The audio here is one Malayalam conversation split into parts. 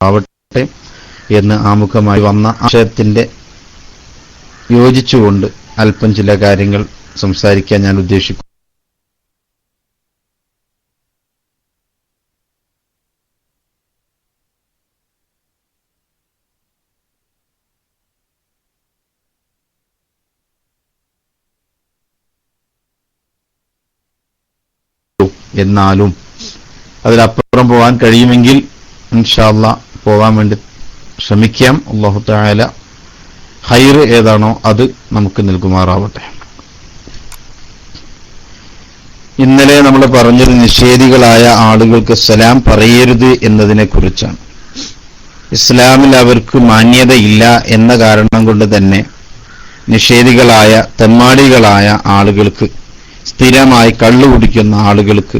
ആവട്ടെ എന്ന് ആമുഖമായി വന്ന ആശയത്തിന്റെ യോജിച്ചുകൊണ്ട് അല്പം ചില കാര്യങ്ങൾ സംസാരിക്കാൻ ഞാൻ ഉദ്ദേശിക്കുന്നു. എന്നാലും അതിലപ്പുറം പോകാൻ കഴിയുമെങ്കിൽ ഇൻഷാ അല്ലാഹ് പോകാൻ വേണ്ടി ശ്രമിക്കാം. അല്ലാഹു തആല ഖൈർ ഏതാണോ അത് നമുക്ക് നൽകുമാറാവട്ടെ. ഇന്നലെ നമ്മൾ പറഞ്ഞത് നിഷേധികളായ ആളുകൾക്ക് സലാം പറയരുത് എന്നതിനെ കുറിച്ചാണ്. ഇസ്ലാമിൽ അവർക്ക് മാന്യതയില്ല എന്ന കാരണം കൊണ്ട് തന്നെ നിഷേധികളായ തെമ്മാടികളായ ആളുകൾക്ക്, സ്ഥിരമായി കള്ളു കുടിക്കുന്ന ആളുകൾക്ക്,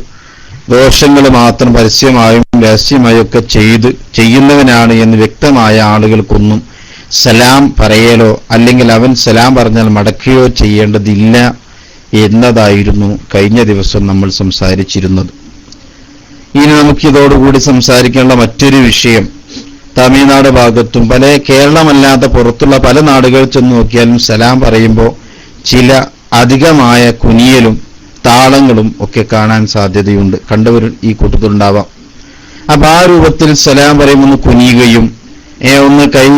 ദോഷങ്ങൾ മാത്രം പരസ്യമായും രഹസ്യമായും ഒക്കെ ചെയ്യുന്നവനാണ് എന്ന് വ്യക്തമായ ആളുകൾക്കൊന്നും സലാം പറയലോ അല്ലെങ്കിൽ അവൻ സലാം പറഞ്ഞാൽ മടക്കുകയോ ചെയ്യേണ്ടതില്ല എന്നതായിരുന്നു കഴിഞ്ഞ ദിവസം നമ്മൾ സംസാരിച്ചിരുന്നത്. ഇനി നമുക്കിതോടുകൂടി സംസാരിക്കാനുള്ള മറ്റൊരു വിഷയം, തമിഴ്നാട് ഭാഗത്തും കേരളമല്ലാത്ത പുറത്തുള്ള പല നാടുകളിൽ ചെന്ന് നോക്കിയാലും സലാം പറയുമ്പോൾ ചില അധികമായ കുനിയലും താളങ്ങളും ഒക്കെ കാണാൻ സാധ്യതയുണ്ട്. കണ്ടവർ ഈ കൂട്ടത്തിലുണ്ടാവാം. അപ്പൊ ആ രൂപത്തിൽ സലാം പറയുമ്പോൾ ഒന്ന് കുനിയുകയും ഒന്ന് കൈ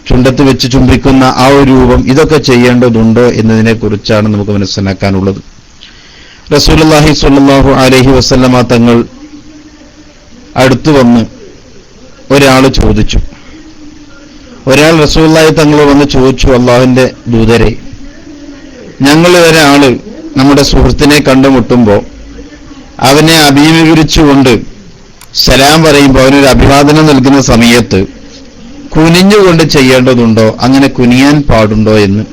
ചുണ്ടത്ത് വെച്ച് ചുംബിക്കുന്ന ആ ഒരു രൂപം, ഇതൊക്കെ ചെയ്യേണ്ടതുണ്ടോ എന്നതിനെ കുറിച്ചാണ് നമുക്ക് മനസ്സിലാക്കാനുള്ളത്. റസൂലുള്ളാഹി സ്വല്ലല്ലാഹു അലൈഹി വസല്ലമ തങ്ങൾ അടുത്തു വന്ന് ഒരാൾ റസൂലുള്ളാഹി തങ്ങൾ വന്ന് ചോദിച്ചു, അള്ളാഹുവിന്റെ ദൂതരെ, ഞങ്ങൾ ഒരാള് നമ്മുടെ സുഹൃത്തിനെ കണ്ടുമുട്ടുമ്പോൾ അവനെ അഭിമുഖീകരിച്ചുകൊണ്ട് സലാം പറയുമ്പോൾ അവനൊരു അഭിവാദനം നൽകുന്ന സമയത്ത് കുനിഞ്ഞുകൊണ്ട് ചെയ്യേണ്ടതുണ്ടോ, അങ്ങനെ കുനിയാൻ പാടുണ്ടോ എന്ന്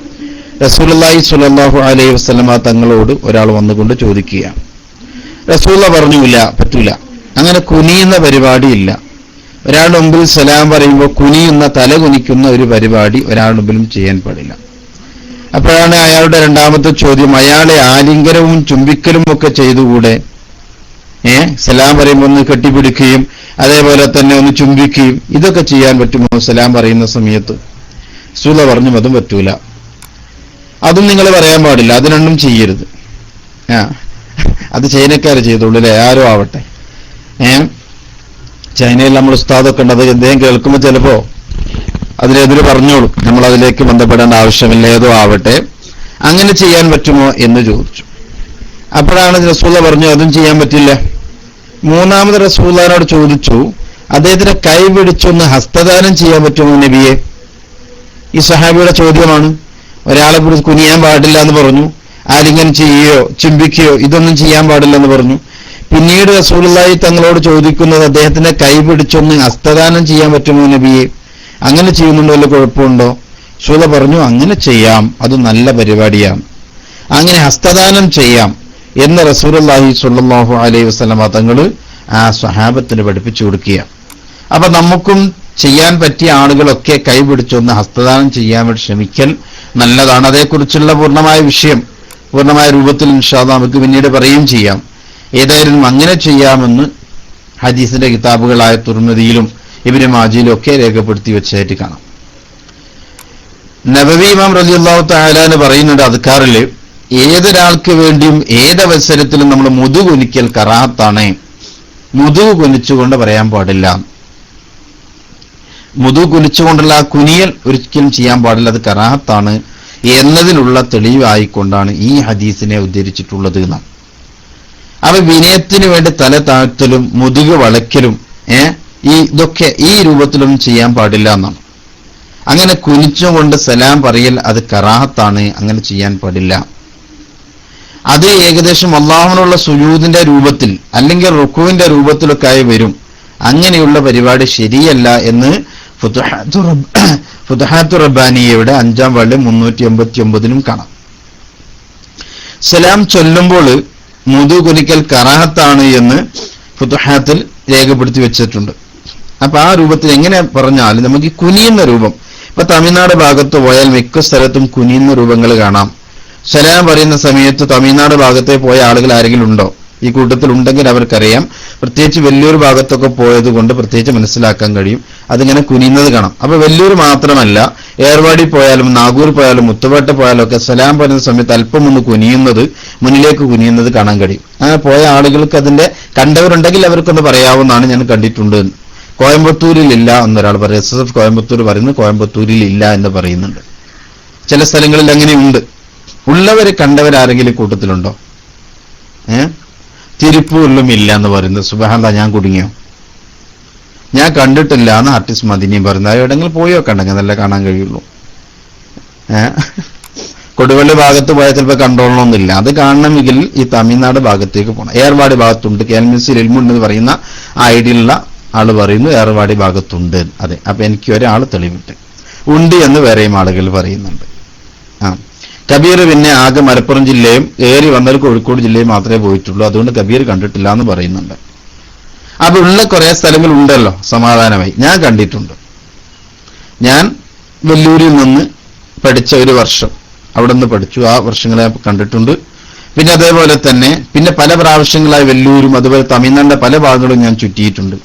റസൂലുള്ളാഹി സ്വല്ലല്ലാഹു അലൈഹി വസല്ലമ തങ്ങളോട് ഒരാൾ വന്നുകൊണ്ട് ചോദിക്കുകയാണ്. റസൂലുള്ള പറഞ്ഞു, ഇല്ല, പറ്റൂല, അങ്ങനെ കുനിയുന്ന പരിപാടിയില്ല. ഒരാളുടെ മുമ്പിൽ സലാം പറയുമ്പോൾ തല കുനിക്കുന്ന ഒരു പരിപാടി ഒരാളുടെ മുമ്പിലും ചെയ്യാൻ പാടില്ല. അപ്പോഴാണ് അയാളുടെ രണ്ടാമത്തെ ചോദ്യം, അയാളെ ആലിംഗനവും ചുംബിക്കലും ഒക്കെ ചെയ്തുകൂടെ? സലാം പറയുമ്പോൾ ഒന്ന് കെട്ടിപ്പിടിക്കുകയും അതേപോലെ തന്നെ ഒന്ന് ചുംബിക്കുകയും ഇതൊക്കെ ചെയ്യാൻ പറ്റുമോ സലാം പറയുന്ന സമയത്ത്? റസൂൽ പറഞ്ഞു, അതും പറ്റൂല, അതും നിങ്ങൾ പറയാൻ പാടില്ല, അത് രണ്ടും ചെയ്യരുത്. അത് ചൈനക്കാരെ ചെയ്തോളൂ അല്ലേ, ആരോ ആവട്ടെ. ചൈനയിൽ നമ്മൾ ഉസ്താദൊക്കെ ഉണ്ട്, അത് എന്തെങ്കിലും കേൾക്കുമ്പോൾ ചിലപ്പോ അതിനെതിരെ പറഞ്ഞോളൂ, നമ്മൾ അതിലേക്ക് ബന്ധപ്പെടേണ്ട ആവശ്യമില്ല, ഏതോ ആവട്ടെ. അങ്ങനെ ചെയ്യാൻ പറ്റുമോ എന്ന് ചോദിച്ചു. അപ്പോഴാണ് റസൂല പറഞ്ഞു, അതും ചെയ്യാൻ പറ്റില്ല. മൂന്നാമത് റസൂലിനോട് ചോദിച്ചു, അദ്ദേഹത്തിന് കൈ പിടിച്ചൊന്ന് ഹസ്തദാനം ചെയ്യാൻ പറ്റുമോ നബിയെ? ഈ സഹാബിയുടെ ചോദ്യമാണ്. ഒരാളെ കുറിച്ച് കുനിയാൻ പാടില്ല എന്ന് പറഞ്ഞു, ആലിംഗനം ചെയ്യുകയോ ചുംബിക്കുകയോ ഇതൊന്നും ചെയ്യാൻ പാടില്ലെന്ന് പറഞ്ഞു. പിന്നീട് റസൂലുള്ളാഹി തങ്ങളോട് ചോദിക്കുന്നത്, അദ്ദേഹത്തിന്റെ കൈ പിടിച്ചൊന്ന് ഹസ്തദാനം ചെയ്യാൻ പറ്റുമോ നബിയെ? അങ്ങനെ ചെയ്യുന്നുണ്ടോ, വല്ല കുഴപ്പമുണ്ടോ? റസൂല പറഞ്ഞു, അങ്ങനെ ചെയ്യാം, അത് നല്ല പരിപാടിയാണ്, അങ്ങനെ ഹസ്തദാനം ചെയ്യാം എന്ന് റസൂലുള്ളാഹി സ്വല്ലല്ലാഹു അലൈഹി വസല്ലമ തങ്ങൾ ആ സ്വഹാബത്തിന് പഠിപ്പിച്ചു കൊടുക്കുക. അപ്പൊ നമുക്കും ചെയ്യാൻ പറ്റിയ ആളുകളൊക്കെ കൈ പിടിച്ചൊന്ന് ഹസ്തദാനം ചെയ്യാൻ വേണ്ടി ശ്രമിക്കൽ നല്ലതാണ്. അതേക്കുറിച്ചുള്ള പൂർണ്ണമായ രൂപത്തിൽ ഇൻഷാ അല്ലാഹ് നമുക്ക് പിന്നീട് പറയുകയും ചെയ്യാം. ഏതായാലും അങ്ങനെ ചെയ്യാമെന്ന് ഹദീസിന്റെ കിതാബുകളായ തുർമിദിയിലും ഇബ്നു മാജയിലും ഒക്കെ രേഖപ്പെടുത്തി വെച്ചായിട്ട് കാണാം. നബവി ഇമാം റളിയല്ലാഹു തആല എന്ന് പറയുന്നുണ്ട് അദ്കാറിൽ, ഏതൊരാൾക്ക് വേണ്ടിയും ഏതവസരത്തിലും നമ്മൾ മുതുക് കുനിക്കൽ കറാഹത്താണ്. മുതുക് കുനിച്ചുകൊണ്ട് പറയാൻ പാടില്ല. മുതുക് കുനിച്ചുകൊണ്ടുള്ള ആ കുനിയൽ ഒരിക്കലും ചെയ്യാൻ പാടില്ല, അത് കറാഹത്താണ് എന്നതിനുള്ള തെളിവായിക്കൊണ്ടാണ് ഈ ഹദീസിനെ ഉദ്ധരിച്ചിട്ടുള്ളത് എന്നാണ്. അപ്പൊ വിനയത്തിന് വേണ്ടി തല താഴ്ത്തലും മുതുക് വളയ്ക്കലും ഇതൊക്കെ ഈ രൂപത്തിലൊന്നും ചെയ്യാൻ പാടില്ല എന്നാണ്. അങ്ങനെ കുനിച്ചുകൊണ്ട് സലാം പറയൽ അത് കറാഹത്താണ്, അങ്ങനെ ചെയ്യാൻ പാടില്ല. അത് ഏകദേശം അല്ലാഹുവിനുള്ള സുജൂദിന്റെ രൂപത്തിൽ അല്ലെങ്കിൽ റുക്കുവിന്റെ രൂപത്തിലൊക്കെ ആയി വരും. അങ്ങനെയുള്ള പരിപാടി ശരിയല്ല എന്ന് ഫുതുഹാത്തു റബ്ബാനിയയുടെ 5-ാം വാള്യം 389 കാണാം. സലാം ചൊല്ലുമ്പോൾ മുതു കുനിക്കൽ കറാഹത്താണ് എന്ന് ഫുതുഹാത്തിൽ രേഖപ്പെടുത്തി വെച്ചിട്ടുണ്ട്. അപ്പൊ ആ രൂപത്തിൽ എങ്ങനെ പറഞ്ഞാലും നമുക്ക് ഈ കുനിയുന്ന രൂപം, ഇപ്പൊ തമിഴ്നാട് ഭാഗത്ത് പോയാൽ മിക്ക സ്ഥലത്തും കുനിയുന്ന രൂപങ്ങൾ കാണാം. സലാം പറയുന്ന സമയത്ത് തമിഴ്നാട് ഭാഗത്തെ പോയ ആളുകൾ ആരെങ്കിലും ഉണ്ടോ? ഈ കൂട്ടത്തിൽ ഉണ്ടെങ്കിൽ അവർക്കറിയാം, പ്രത്യേകിച്ച് വെല്ലൂർ ഭാഗത്തൊക്കെ പോയത് കൊണ്ട് പ്രത്യേകിച്ച് മനസ്സിലാക്കാൻ കഴിയും. അതിങ്ങനെ കുനിയുന്നത് കാണാം. അപ്പൊ വെല്ലൂർ മാത്രമല്ല, ഏർവാടി പോയാലും നാഗൂർ പോയാലും മുത്തുപേട്ട പോയാലും ഒക്കെ സലാം പറയുന്ന സമയത്ത് അല്പം ഒന്ന് കുനിയുന്നത്, മുന്നിലേക്ക് കുനിയുന്നത് കാണാൻ കഴിയും. അങ്ങനെ പോയ ആളുകൾക്ക് അതിന്റെ കണ്ടവരുണ്ടെങ്കിൽ അവർക്കൊന്ന് പറയാവുന്നതാണ്, ഞാൻ കണ്ടിട്ടുണ്ട് എന്ന്. കോയമ്പത്തൂരിൽ ഇല്ല എന്നൊരാൾ പറയും. SSF കോയമ്പത്തൂർ പറയുന്നത് കോയമ്പത്തൂരിൽ ഇല്ല എന്ന് പറയുന്നുണ്ട്. ചില സ്ഥലങ്ങളിൽ അങ്ങനെയുണ്ട്. ഉള്ളവരെ കണ്ടവരാരെങ്കിലും കൂട്ടത്തിലുണ്ടോ? തിരുപ്പൂരിലും ഇല്ല എന്ന് പറയുന്നത്. സുബ്ഹാനല്ലാഹ്, ഞാൻ കുടുങ്ങിയോ? ഞാൻ കണ്ടിട്ടില്ല എന്ന് ആർട്ടിസ്റ്റ് മദിനിയും പറയുന്നത്. എവിടെങ്കിലും പോയോ കണ്ടെങ്കിൽ നല്ല കാണാൻ കഴിയുള്ളൂ. കൊടുവള്ളി ഭാഗത്ത് പോയാൽ ചിലപ്പോൾ കണ്ടോളണമെന്നില്ല. അത് കാണണമെങ്കിൽ ഈ തമിഴ്നാട് ഭാഗത്തേക്ക് പോകണം. ഏർവാടി ഭാഗത്തുണ്ട്. KLMC ഇൽമുണ്ട് എന്ന് പറയുന്ന ആ ഐഡിയുള്ള ആള് പറയുന്നു ഏർവാടി ഭാഗത്തുണ്ട്. അതെ, അപ്പൊ എനിക്ക് ഒരാൾ തെളിവിട്ട് ഉണ്ട് എന്ന് വേറെയും ആളുകൾ പറയുന്നുണ്ട്. കബീർ പിന്നെ ആകെ മലപ്പുറം ജില്ലയും ഏറി വന്നവർ കോഴിക്കോട് ജില്ലയും മാത്രമേ പോയിട്ടുള്ളൂ. അതുകൊണ്ട് കബീർ കണ്ടിട്ടില്ല എന്ന് പറയുന്നുണ്ട്. അപ്പൊ ഉള്ള കുറെ സ്ഥലങ്ങൾ ഉണ്ടല്ലോ സമാധാനമായി. ഞാൻ കണ്ടിട്ടുണ്ട്. ഞാൻ വെല്ലൂരിൽ നിന്ന് പഠിച്ച ഒരു വർഷം അവിടെ നിന്ന് പഠിച്ചു. ആ വർഷങ്ങളെ കണ്ടിട്ടുണ്ട്. പിന്നെ അതേപോലെ തന്നെ പിന്നെ പല പ്രാവശ്യങ്ങളായി വെല്ലൂരും അതുപോലെ തമിഴ്നാടിന്റെ പല ഭാഗങ്ങളും ഞാൻ ചുറ്റിയിട്ടുണ്ട്.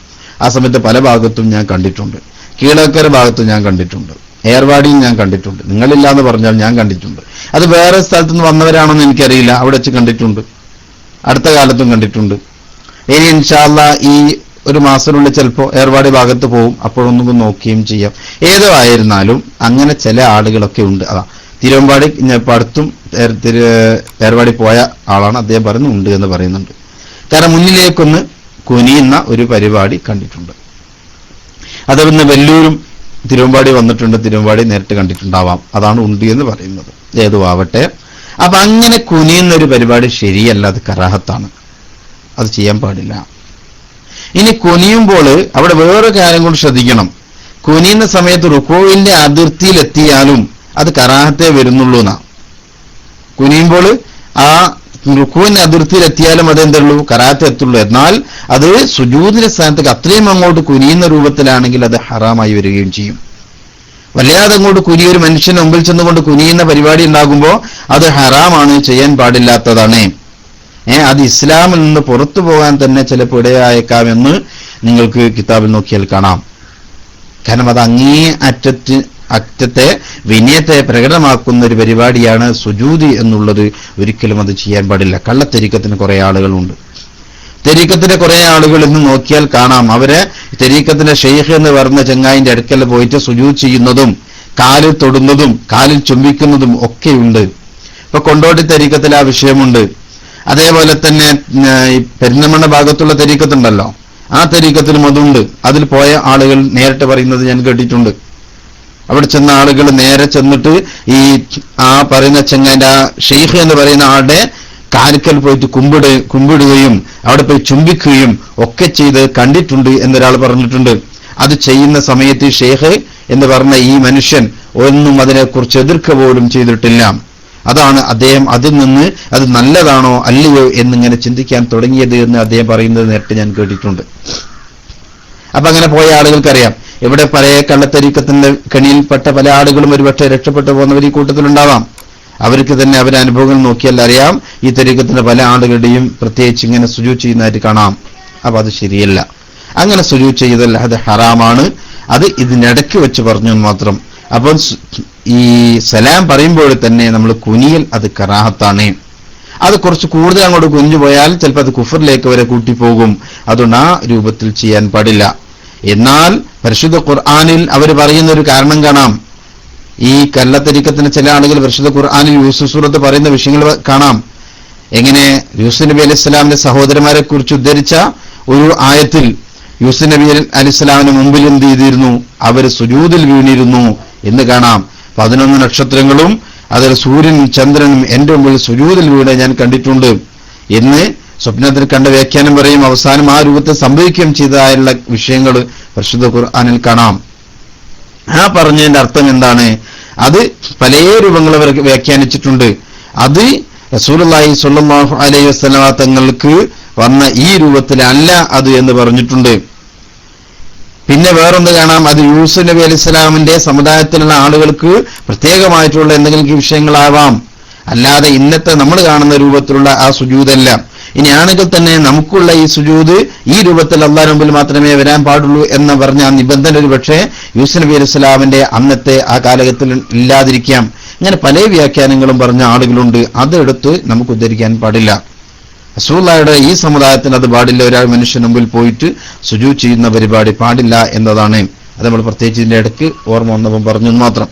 ആ സമയത്ത് പല ഭാഗത്തും ഞാൻ കണ്ടിട്ടുണ്ട്. കീഴക്കര ഭാഗത്തും ഞാൻ കണ്ടിട്ടുണ്ട്. ഏർവാടിയും ഞാൻ കണ്ടിട്ടുണ്ട്. നിങ്ങളില്ല എന്ന് പറഞ്ഞാൽ ഞാൻ കണ്ടിട്ടുണ്ട്. അത് വേറെ സ്ഥലത്തുനിന്ന് വന്നവരാണെന്ന് എനിക്കറിയില്ല. അവിടെ വെച്ച് കണ്ടിട്ടുണ്ട്. അടുത്ത കാലത്തും കണ്ടിട്ടുണ്ട്. ഇനി ഇൻഷാ അല്ലാഹ് ഈ ഒരു മാസത്തിനുള്ളിൽ ചിലപ്പോൾ ഏർവാടി ഭാഗത്ത് പോകും. അപ്പോഴൊന്നും നോക്കുകയും ചെയ്യാം. ഏതോ ആയിരുന്നാലും അങ്ങനെ ചില ആളുകളൊക്കെ ഉണ്ട്. അതാ തിരുവമ്പാടി ഇപ്പം അടുത്തും ഏർവാടി പോയ ആളാണ്. അദ്ദേഹം പറഞ്ഞു ഉണ്ട് എന്ന് പറയുന്നുണ്ട്. കാരണം മുന്നിലേക്കൊന്ന് കുനിയുന്ന ഒരു പരിപാടി കണ്ടിട്ടുണ്ട്. അതുപോലെ വെല്ലൂരും തിരുവമ്പാടി വന്നിട്ടുണ്ട്. തിരുവമ്പാടി നേരിട്ട് കണ്ടിട്ടുണ്ടാവാം. അതാണ് ഉണ്ട് എന്ന് പറയുന്നത്. ഏതോ ആവട്ടെ. അപ്പൊ അങ്ങനെ കുനിയുന്ന ഒരു പരിപാടി ശരിയല്ല, അത് കറാഹത്താണ്. അത് ചെയ്യാൻ പാടില്ല. ഇനി കുനിയുമ്പോൾ അവിടെ വേറെ കാര്യം കൊണ്ട് ശ്രദ്ധിക്കണം. കുനിയുന്ന സമയത്ത് റുക്കൂഇന്റെ അതിർത്തിയിലെത്തിയാലും അത് കറാഹത്തെ വരുന്നുള്ളൂ എന്നാ. കുനിയുമ്പോൾ ആ റുക്കൂഇന്റെ അതിർത്തിയിലെത്തിയാലും അതെന്തുള്ളൂ, കറാഹത്തെ എത്തുള്ളൂ. എന്നാൽ അത് സുജൂദിന്റെ സ്ഥാനത്തേക്ക് അത്രയും അങ്ങോട്ട് കുനിയുന്ന രൂപത്തിലാണെങ്കിൽ അത് ഹറാമായി വരികയും ചെയ്യും. വല്ലാതെ അങ്ങോട്ട് കുനിയൊരു മനുഷ്യന് മുമ്പിൽ ചെന്നുകൊണ്ട് കുനിയുന്ന പരിപാടി ഉണ്ടാകുമ്പോൾ അത് ഹറാമാണ്, ചെയ്യാൻ പാടില്ലാത്തതാണ്. അത് ഇസ്ലാമിൽ നിന്ന് പുറത്തു പോകാൻ തന്നെ ചിലപ്പോൾ ഇടയായേക്കാമെന്ന് നിങ്ങൾക്ക് കിതാബിൽ നോക്കിയാൽ കാണാം. കാരണം അത് അങ്ങേ അറ്റത്തെ വിനയത്തെ പ്രകടമാക്കുന്ന ഒരു പരിപാടിയാണ് സുജൂദ് എന്നുള്ളത്. ഒരിക്കലും അത് ചെയ്യാൻ പാടില്ല. കള്ളത്തെരീക്കത്തിന് കുറെ ആളുകളുണ്ട്. തെരീക്കത്തിന്റെ കുറെ ആളുകൾ ഇന്ന് നോക്കിയാൽ കാണാം. അവരെ തെരീക്കത്തിന്റെ ഷെയ്ഖ് എന്ന് പറഞ്ഞ ചങ്ങായിന്റെ അടുക്കൽ പോയിട്ട് സുജൂദ് ചെയ്യുന്നതും കാലിൽ തൊടുന്നതും കാലിൽ ചുംബിക്കുന്നതും ഒക്കെയുണ്ട്. ഇപ്പൊ കൊണ്ടോട്ടി തെരീക്കത്തിൽ ആ വിഷയമുണ്ട്. അതേപോലെ തന്നെ ഈ പെരിന്തൽമണ്ണ ഭാഗത്തുള്ള തെരീക്കത്തുണ്ടല്ലോ, ആ തെരീക്കത്തിലും അതുണ്ട്. അതിൽ പോയ ആളുകൾ നേരിട്ട് പറയുന്നത് ഞാൻ കേട്ടിട്ടുണ്ട്. അവിടെ ചെന്ന ആളുകൾ നേരെ ചെന്നിട്ട് ഈ ആ പറയുന്ന ചെങ്ങാന്റെ ആ ഷെയ്ഖ് എന്ന് പറയുന്ന ആളുടെ കാലിക്കൽ പോയിട്ട് കുമ്പിടുകയും അവിടെ പോയി ചുംബിക്കുകയും ഒക്കെ ചെയ്ത് കണ്ടിട്ടുണ്ട് എന്നൊരാൾ പറഞ്ഞിട്ടുണ്ട്. അത് ചെയ്യുന്ന സമയത്ത് ഷെയ്ഖ് എന്ന് പറഞ്ഞ ഈ മനുഷ്യൻ ഒന്നും അതിനെക്കുറിച്ച് എതിർക്കുക പോലും ചെയ്തിട്ടില്ല. അതാണ് അദ്ദേഹം അതിൽ നിന്ന് അത് നല്ലതാണോ അല്ലയോ എന്നിങ്ങനെ ചിന്തിക്കാൻ തുടങ്ങിയത് എന്ന് അദ്ദേഹം പറയുന്നത് നേരിട്ട് ഞാൻ കേട്ടിട്ടുണ്ട്. അപ്പൊ അങ്ങനെ പോയ ആളുകൾക്കറിയാം. ഇവിടെ പഴയ കള്ളത്തരീക്കത്തിന്റെ കെണിയിൽപ്പെട്ട പല ആളുകളും ഒരുപക്ഷെ രക്ഷപ്പെട്ടു പോകുന്നവർ ഈ കൂട്ടത്തിലുണ്ടാവാം. അവർക്ക് തന്നെ അവരുടെ അനുഭവങ്ങൾ നോക്കിയാൽ അറിയാം. ഈ തരീക്കത്തിന്റെ പല ആളുകളുടെയും പ്രത്യേകിച്ച് ഇങ്ങനെ സുജൂദ് ചെയ്യുന്നതായിട്ട് കാണാം. അപ്പൊ അത് ശരിയല്ല. അങ്ങനെ സുജൂദ് ചെയ്തല്ല, അത് ഹറാമാണ്. അത് ഇതിനിടയ്ക്ക് വെച്ച് പറഞ്ഞു മാത്രം. അപ്പം ഈ സലാം പറയുമ്പോൾ തന്നെ നമ്മൾ കുനിയൽ അത് കറാഹത്താണ്. അത് കുറച്ച് കൂടുതൽ അങ്ങോട്ട് കുനിഞ്ഞു പോയാൽ ചിലപ്പോൾ അത് കുഫറിലേക്ക് വരെ കൂട്ടിപ്പോകും. അതുകൊണ്ട് ആ രൂപത്തിൽ ചെയ്യാൻ പാടില്ല. എന്നാൽ പരിശുദ്ധ ഖുർആനിൽ അവർ പറയുന്ന ഒരു കാരണം കാണാം. ഈ കള്ളത്തരീക്കത്തിന് ചില ആളുകൾ പരിശുദ്ധ ഖുർആനിൽ യൂസുഫ് സൂറത്ത് പറയുന്ന വിഷയങ്ങൾ കാണാം. എങ്ങനെ യൂസുഫ് നബി അലൈഹി സ്വലാമിന്റെ സഹോദരന്മാരെ കുറിച്ച് ഉദ്ധരിച്ച ഒരു ആയത്തിൽ യൂസുഫ് നബി അലൈഹി സ്വലാമിന് മുമ്പിൽ എന്ത് ചെയ്തിരുന്നു, അവർ സുജൂദിൽ വീണിരുന്നു എന്ന് കാണാം. 11 നക്ഷത്രങ്ങളും അതിൽ സൂര്യനും ചന്ദ്രനും എന്റെ മുമ്പിൽ സുജൂദിൽ വീണ് ഞാൻ കണ്ടിട്ടുണ്ട് എന്ന് സ്വപ്നത്തിൽ കണ്ട വ്യാഖ്യാനം പറയും. അവസാനം ആ രൂപത്തിൽ സംഭവിക്കുകയും ചെയ്തതായുള്ള വിഷയങ്ങൾ പരിശുദ്ധ ഖുർആനിൽ കാണാം. ആ പറഞ്ഞതിന്റെ അർത്ഥം എന്താണ്? അത് പല രൂപങ്ങൾ അവർ വ്യാഖ്യാനിച്ചിട്ടുണ്ട്. അത് റസൂലുള്ളാഹി സ്വല്ലല്ലാഹു അലൈഹി വസല്ലമ തങ്ങൾക്ക് വന്ന ഈ രൂപത്തിലല്ല അത് എന്ന് പറഞ്ഞിട്ടുണ്ട്. പിന്നെ വേറൊന്ന് കാണാം, അത് യൂസുഫ് നബി അലൈഹി സ്വലാമിന്റെ സമുദായത്തിലുള്ള ആളുകൾക്ക് പ്രത്യേകമായിട്ടുള്ള എന്തെങ്കിലും വിഷയങ്ങളാവാം. അല്ലാതെ ഇന്നത്തെ നമ്മൾ കാണുന്ന രൂപത്തിലുള്ള ആ സുജൂദല്ല. ഇനിയാണെങ്കിൽ തന്നെ നമുക്കുള്ള ഈ സുജൂദ് ഈ രൂപത്തിൽ അള്ളാഹുവിന്റെ മുമ്പിൽ മാത്രമേ വരാൻ പാടുള്ളൂ എന്ന് പറഞ്ഞ ആ നിബന്ധന ഒരു പക്ഷേ യൂസുഫ് നബി അലൈഹി സ്വലാമിന്റെ അന്നത്തെ ആ കാലഘട്ടത്തിൽ ഇല്ലാതിരിക്കാം. ഇങ്ങനെ പല വ്യാഖ്യാനങ്ങളും പറഞ്ഞ ആളുകളുണ്ട്. അതെടുത്ത് നമുക്ക് ഉദ്ധരിക്കാൻ പാടില്ല. റസൂലുള്ളാഹിയുടെ ഈ സമുദായത്തിന് അത് പാടില്ല. ഒരാൾ മനുഷ്യന് മുമ്പിൽ പോയിട്ട് സുജൂദ് ചെയ്യുന്ന പരിപാടി പാടില്ല എന്നതാണ്. അത് നമ്മൾ പ്രത്യേകിച്ച് ഇതിന്റെ ഇടയ്ക്ക് ഓർമ്മ വന്നപ്പോൾ പറഞ്ഞു മാത്രം.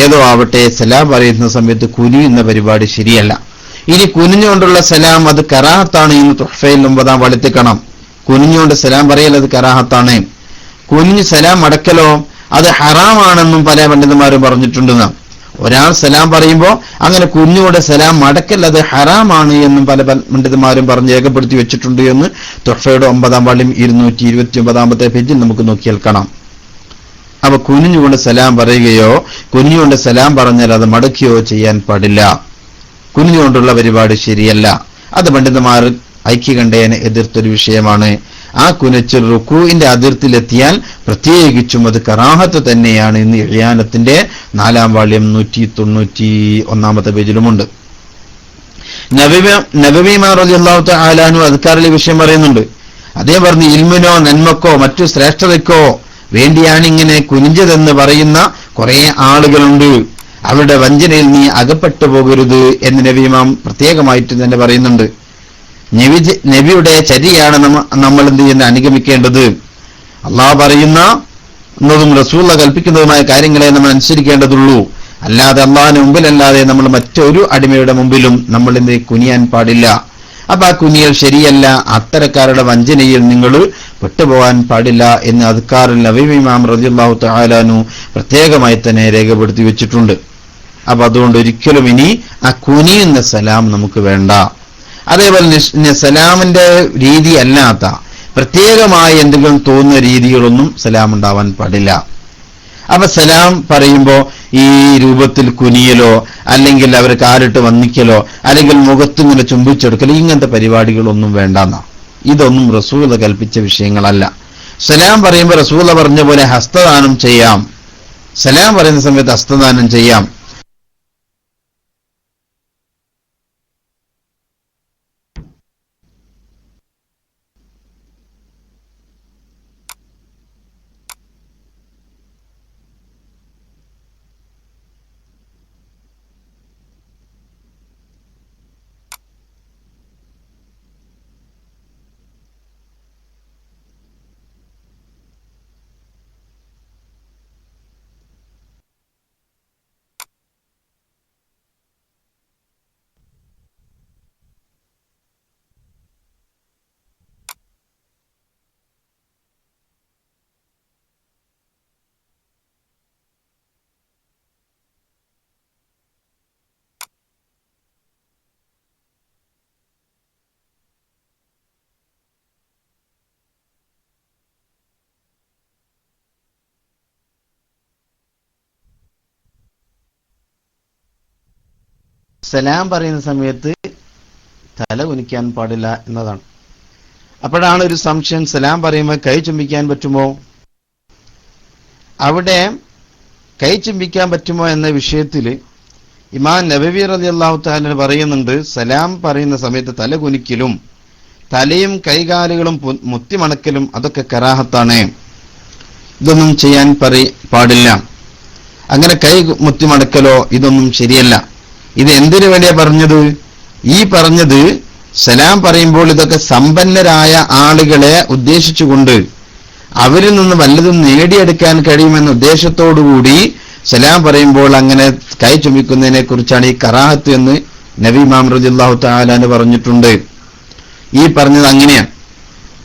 ഏതോ ആവട്ടെ, സലാം പറയുന്ന സമയത്ത് കുനിയുന്ന പരിപാടി ശരിയല്ല. ഇനി കുനിഞ്ഞുകൊണ്ടുള്ള സലാം അത് കറാഹത്താണ് എന്ന് തുഹ്ഫയിൽ 9 വളർത്തിക്കണം. കുനിഞ്ഞുകൊണ്ട് സലാം പറയൽ അത് കറാഹത്താണ്. കുനിഞ്ഞ് സലാം മടക്കലോ അത് ഹറാമാണെന്നും പല പണ്ഡിതന്മാരും പറഞ്ഞിട്ടുണ്ടെന്ന്. ഒരാൾ സലാം പറയുമ്പോൾ അങ്ങനെ കുഞ്ഞുകൊണ്ട് സലാം മടക്കൽ അത് ഹറാമാണ് എന്നും പല പണ്ഡിതന്മാരും പറഞ്ഞ് രേഖപ്പെടുത്തി വെച്ചിട്ടുണ്ട് എന്ന് തുഹ്ഫയുടെ 9 വാള്യം 229 പേജിൽ നമുക്ക് നോക്കിയാൽ കാണാം. അപ്പൊ കുനിഞ്ഞുകൊണ്ട് സലാം പറയുകയോ കുനിഞ്ഞുകൊണ്ട് സലാം പറഞ്ഞാൽ അത് മടക്കുകയോ ചെയ്യാൻ പാടില്ല. കുനിഞ്ഞുകൊണ്ടുള്ള പരിപാടി ശരിയല്ല. അത് പണ്ഡിതന്മാർ ഐക്യകണ്ഠേന എതിർത്തൊരു വിഷയമാണ്. ആ കുനിച്ച് റുക്കൂഇന്റെ അതിർത്തിയിലെത്തിയാൽ പ്രത്യേകിച്ചും അത് കറാഹത്ത് തന്നെയാണ് എന്ന് ഇഹ്യാനത്തിന്റെ 4 വാള്യം 191 പേജിലുമുണ്ട്. നബവി റളിയല്ലാഹു തആല അൻഹു അദ്കാറിലെ വിഷയം പറയുന്നുണ്ട്. അതേ പറഞ്ഞ് ഇൽമിനോ നന്മക്കോ മറ്റു ശ്രേഷ്ഠതയ്ക്കോ വേണ്ടിയാണ് ഇങ്ങനെ കുനിഞ്ചതെന്ന് പറയുന്ന കുറെ ആളുകളുണ്ട്. അവരുടെ വഞ്ചനയിൽ നീ അകപ്പെട്ടു പോകരുത് എന്ന് നബി ഇമാം പ്രത്യേകമായിട്ട് തന്നെ പറയുന്നുണ്ട്. നബിയുടെ ചര്യയാണ് നമ്മൾ എന്ത് ചെയ്യുന്ന അനുഗമിക്കേണ്ടത്. അള്ളാഹു പറയുന്നതും റസൂൽ കൽപ്പിക്കുന്നതുമായ കാര്യങ്ങളെ നമ്മൾ അനുസരിക്കേണ്ടതുള്ളൂ. അല്ലാതെ അള്ളാഹിന് മുമ്പിലല്ലാതെ നമ്മൾ മറ്റൊരു അടിമയുടെ മുമ്പിലും നമ്മൾ എന്ത് കുനിയാൻ പാടില്ല. അപ്പൊ ആ കുനിയൽ ശരിയല്ല. അത്തരക്കാരുടെ വഞ്ചനയിൽ നിങ്ങൾ പെട്ടുപോകാൻ പാടില്ല എന്ന് അദ്കാറിൽ നബവി ഇമാം റളിയല്ലാഹു തആല അൻഹു പ്രത്യേകമായി തന്നെ രേഖപ്പെടുത്തി വെച്ചിട്ടുണ്ട്. അപ്പൊ അതുകൊണ്ട് ഒരിക്കലും ഇനി ആ കുനിയുന്ന സലാം നമുക്ക് വേണ്ട. അതേപോലെ സലാമിന്റെ രീതി അല്ലാത്ത പ്രത്യേകമായ എന്തെങ്കിലും തോന്നുന്ന രീതികളൊന്നും സലാം ഉണ്ടാവാൻ പാടില്ല. അപ്പൊ സലാം പറയുമ്പോ ഈ രൂപത്തിൽ കുനിയലോ അല്ലെങ്കിൽ അവർ കാലിട്ട് വന്നിക്കലോ അല്ലെങ്കിൽ മുഖത്തിങ്ങനെ ചുംബിച്ചെടുക്കലോ ഇങ്ങനത്തെ പരിപാടികളൊന്നും വേണ്ടെന്നാ. ഇതൊന്നും റസൂല കൽപ്പിച്ച വിഷയങ്ങളല്ല. സലാം പറയുമ്പോൾ റസൂല പറഞ്ഞ പോലെ ഹസ്തദാനം ചെയ്യാം. സലാം പറയുന്ന സമയത്ത് ഹസ്തദാനം ചെയ്യാം. സലാം പറയുന്ന സമയത്ത് തല കുനിക്കാൻ പാടില്ല എന്നതാണ്. അപ്പോഴാണ് ഒരു സംശയം, സലാം പറയുമ്പോൾ കൈ ചുംബിക്കാൻ പറ്റുമോ? അവിടെ കൈ ചുംബിക്കാൻ പറ്റുമോ എന്ന വിഷയത്തിൽ ഇമാം നബവി റളിയല്ലാഹു തആല പറയുന്നുണ്ട്, സലാം പറയുന്ന സമയത്ത് തല കുനിക്കലും തലയും കൈകാലുകളും മുത്തിമണക്കലും അതൊക്കെ കറാഹത്താണ്. ഇതൊന്നും ചെയ്യാൻ പാടില്ല. അങ്ങനെ കൈ മുത്തിമടക്കലോ ഇതൊന്നും ശരിയല്ല. ഇത് എന്തിനു വേണ്ടിയാ പറഞ്ഞത്? ഈ പറഞ്ഞത് സലാം പറയുമ്പോൾ ഇതൊക്കെ സമ്പന്നരായ ആളുകളെ ഉദ്ദേശിച്ചുകൊണ്ട് അവരിൽ നിന്ന് വല്ലതും നേടിയെടുക്കാൻ കഴിയുമെന്ന ഉദ്ദേശത്തോടുകൂടി സലാം പറയുമ്പോൾ അങ്ങനെ കൈ ചുംബിക്കുന്നതിനെ കുറിച്ചാണ് ഈ കറാഹത്ത് എന്ന് നബി ഇമാം റളിയല്ലാഹു തആല അൻഹു പറഞ്ഞിട്ടുണ്ട്. ഈ പറഞ്ഞത് അങ്ങനെയാണ്.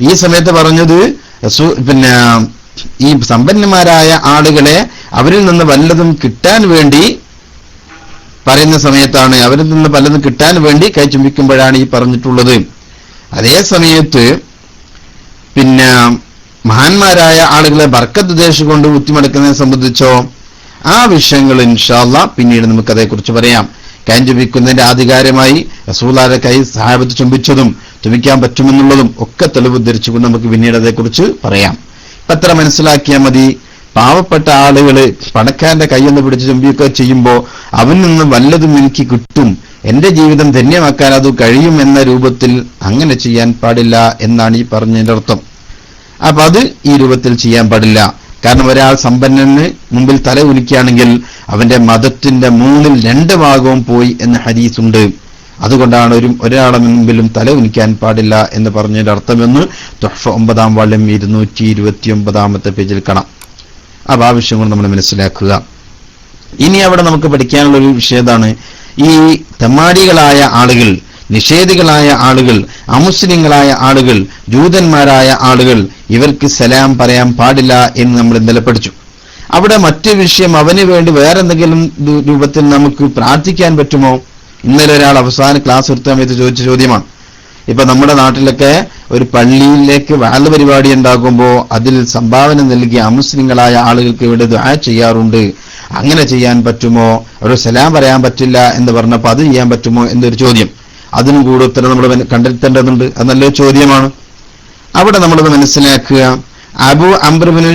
ഈ സമയത്ത് പറഞ്ഞത് ഈ സമ്പന്നന്മാരായ ആളുകളെ അവരിൽ നിന്ന് വല്ലതും കിട്ടാൻ വേണ്ടി പറയുന്ന സമയത്താണ്, അവരിൽ നിന്ന് പലതും കിട്ടാൻ വേണ്ടി കൈ ചുംബിക്കുമ്പോഴാണ് ഈ പറഞ്ഞിട്ടുള്ളത്. അതേ സമയത്ത് മഹാന്മാരായ ആളുകളെ ബർക്കത്ത് ഉദ്ദേശിച്ചുകൊണ്ട് കുത്തിമടക്കുന്നതിനെ സംബന്ധിച്ചോ ആ വിഷയങ്ങൾ ഇൻഷാ അല്ലാഹ് പിന്നീട് നമുക്ക് അതേക്കുറിച്ച് പറയാം. കൈ ചുംബിക്കുന്നതിന്റെ ആധികാരമായി റസൂലുള്ളാഹിയുടെ കൈ സഹാബത്ത് ചുംബിച്ചതും ചുംബിക്കാൻ പറ്റുമെന്നുള്ളതും ഒക്കെ തെളിവ് ഉദ്ധരിച്ചുകൊണ്ട് നമുക്ക് പിന്നീട് അതേക്കുറിച്ച് പറയാം. അത്ര മനസ്സിലാക്കിയാൽ മതി. പാവപ്പെട്ട ആളുകള് പണക്കാരന്റെ കൈയൊന്ന് പിടിച്ച് ചുംബിയൊക്കെ ചെയ്യുമ്പോൾ അവനിൽ നിന്ന് വല്ലതും എനിക്ക് കിട്ടും, എന്റെ ജീവിതം ധന്യമാക്കാൻ അത് കഴിയും എന്ന രൂപത്തിൽ അങ്ങനെ ചെയ്യാൻ പാടില്ല എന്നാണ് ഈ പറഞ്ഞതിന്റെ അർത്ഥം. അപ്പൊ അത് ഈ രൂപത്തിൽ ചെയ്യാൻ പാടില്ല. കാരണം ഒരാൾ സമ്പന്നന് മുമ്പിൽ തല ഉലിക്കുകയാണെങ്കിൽ അവന്റെ മതത്തിന്റെ 2 ഭാഗവും പോയി എന്ന ഹദീസുണ്ട്. അതുകൊണ്ടാണ് ഒരാളെ മുമ്പിലും തല ഉലിക്കാൻ പാടില്ല എന്ന് പറഞ്ഞതിന്റെ അർത്ഥമെന്ന് തുഹ്ഫ 9-ാം വാള്യം 229-ാമത്തെ പേജിൽ കാണാം. അപ്പൊ ആ വിഷയം കൊണ്ട് നമ്മൾ മനസ്സിലാക്കുക. ഇനി അവിടെ നമുക്ക് പഠിക്കാനുള്ള ഒരു വിഷയതാണ്, ഈ തെമ്മാടികളായ ആളുകൾ, നിഷേധികളായ ആളുകൾ, അമുസ്ലിങ്ങളായ ആളുകൾ, ജൂതന്മാരായ ആളുകൾ, ഇവർക്ക് സലാം പറയാൻ പാടില്ല എന്ന് നമ്മൾ ഇന്നലെ പഠിച്ചു. അവിടെ മറ്റു വിഷയം, അവന് വേണ്ടി വേറെന്തെങ്കിലും രൂപത്തിൽ നമുക്ക് പ്രാർത്ഥിക്കാൻ പറ്റുമോ? ഇന്നലെ ഒരാൾ അവസാന ക്ലാസ് എടുത്ത സമയത്ത് ചോദിച്ച ചോദ്യമാണ്. ഇപ്പൊ നമ്മുടെ നാട്ടിലൊക്കെ ഒരു പള്ളിയിലേക്ക് വാഴ പരിപാടി ഉണ്ടാകുമ്പോൾ അതിൽ സംഭാവന നൽകിയ അമുസ്ലിങ്ങളായ ആളുകൾക്ക് ഇവിടെ ദുആ ചെയ്യാറുണ്ട്. അങ്ങനെ ചെയ്യാൻ പറ്റുമോ? ഒരു സലാം പറയാൻ പറ്റില്ല എന്ന് പറഞ്ഞപ്പോൾ അത് ചെയ്യാൻ പറ്റുമോ എന്നൊരു ചോദ്യം. അതിനും കൂടെ ഉത്തരം നമ്മൾ കണ്ടെത്തേണ്ടതുണ്ട്. അത് നല്ലൊരു ചോദ്യമാണ്. അവിടെ നമ്മളത് മനസ്സിലാക്കുക. അബൂ അംർ ഇബ്നു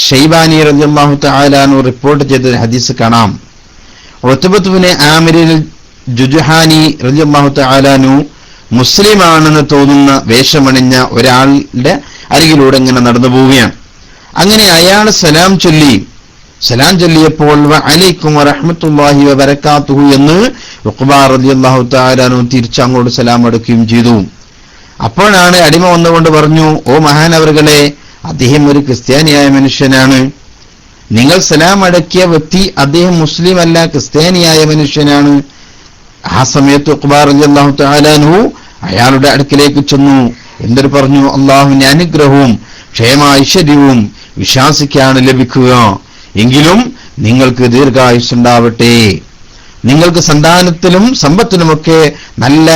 ഷൈബാനി റളിയല്ലാഹു തആല അൻഹു റിപ്പോർട്ട് ചെയ്ത ഹദീസ് കാണാം. ഉത്ബത്ത് ഇബ്നു ആമിർ ജുജഹാനി റളിയല്ലാഹു തആല അൻഹു മുസ്ലിമാണെന്ന് തോന്നുന്ന വേഷമണിഞ്ഞ ഒരാളുടെ അരികിലൂടെ ഇങ്ങനെ നടന്നു പോവുകയാണ്. അങ്ങനെ അയാൾ സലാം ചൊല്ലിയപ്പോൾ വഅലൈക്കും വറഹ്മത്തുള്ളാഹി വബറകാതുഹു എന്ന് ഉഖബ റളിയല്ലാഹു തആല അൻഹു തിരിച്ചങ്ങോട്ട് സലാം അടക്കുകയും ചെയ്തു. അപ്പോഴാണ് അടിമ വന്നുകൊണ്ട് പറഞ്ഞു, ഓ മഹാനവറുകളെ, അദ്ദേഹം ഒരു ക്രിസ്ത്യാനിയായ മനുഷ്യനാണ്. നിങ്ങൾ സലാം അടക്കിയ വ്യക്തി അദ്ദേഹം മുസ്ലിം അല്ല, ക്രിസ്ത്യാനിയായ മനുഷ്യനാണ്. ആ സമയത്ത് ഉഖബ റളിയല്ലാഹു തആല അൻഹു അയാളുടെ അടുക്കിലേക്ക് ചെന്നു. എന്തൊരു പറഞ്ഞു? അള്ളാഹുവിന്റെ അനുഗ്രഹവും ക്ഷേമൈശ്വര്യവും വിശ്വാസിക്കാണ് ലഭിക്കുക. എങ്കിലും നിങ്ങൾക്ക് ദീർഘായുസ്സുണ്ടാവട്ടെ, നിങ്ങൾക്ക് സന്താനത്തിലും സമ്പത്തിലുമൊക്കെ നല്ല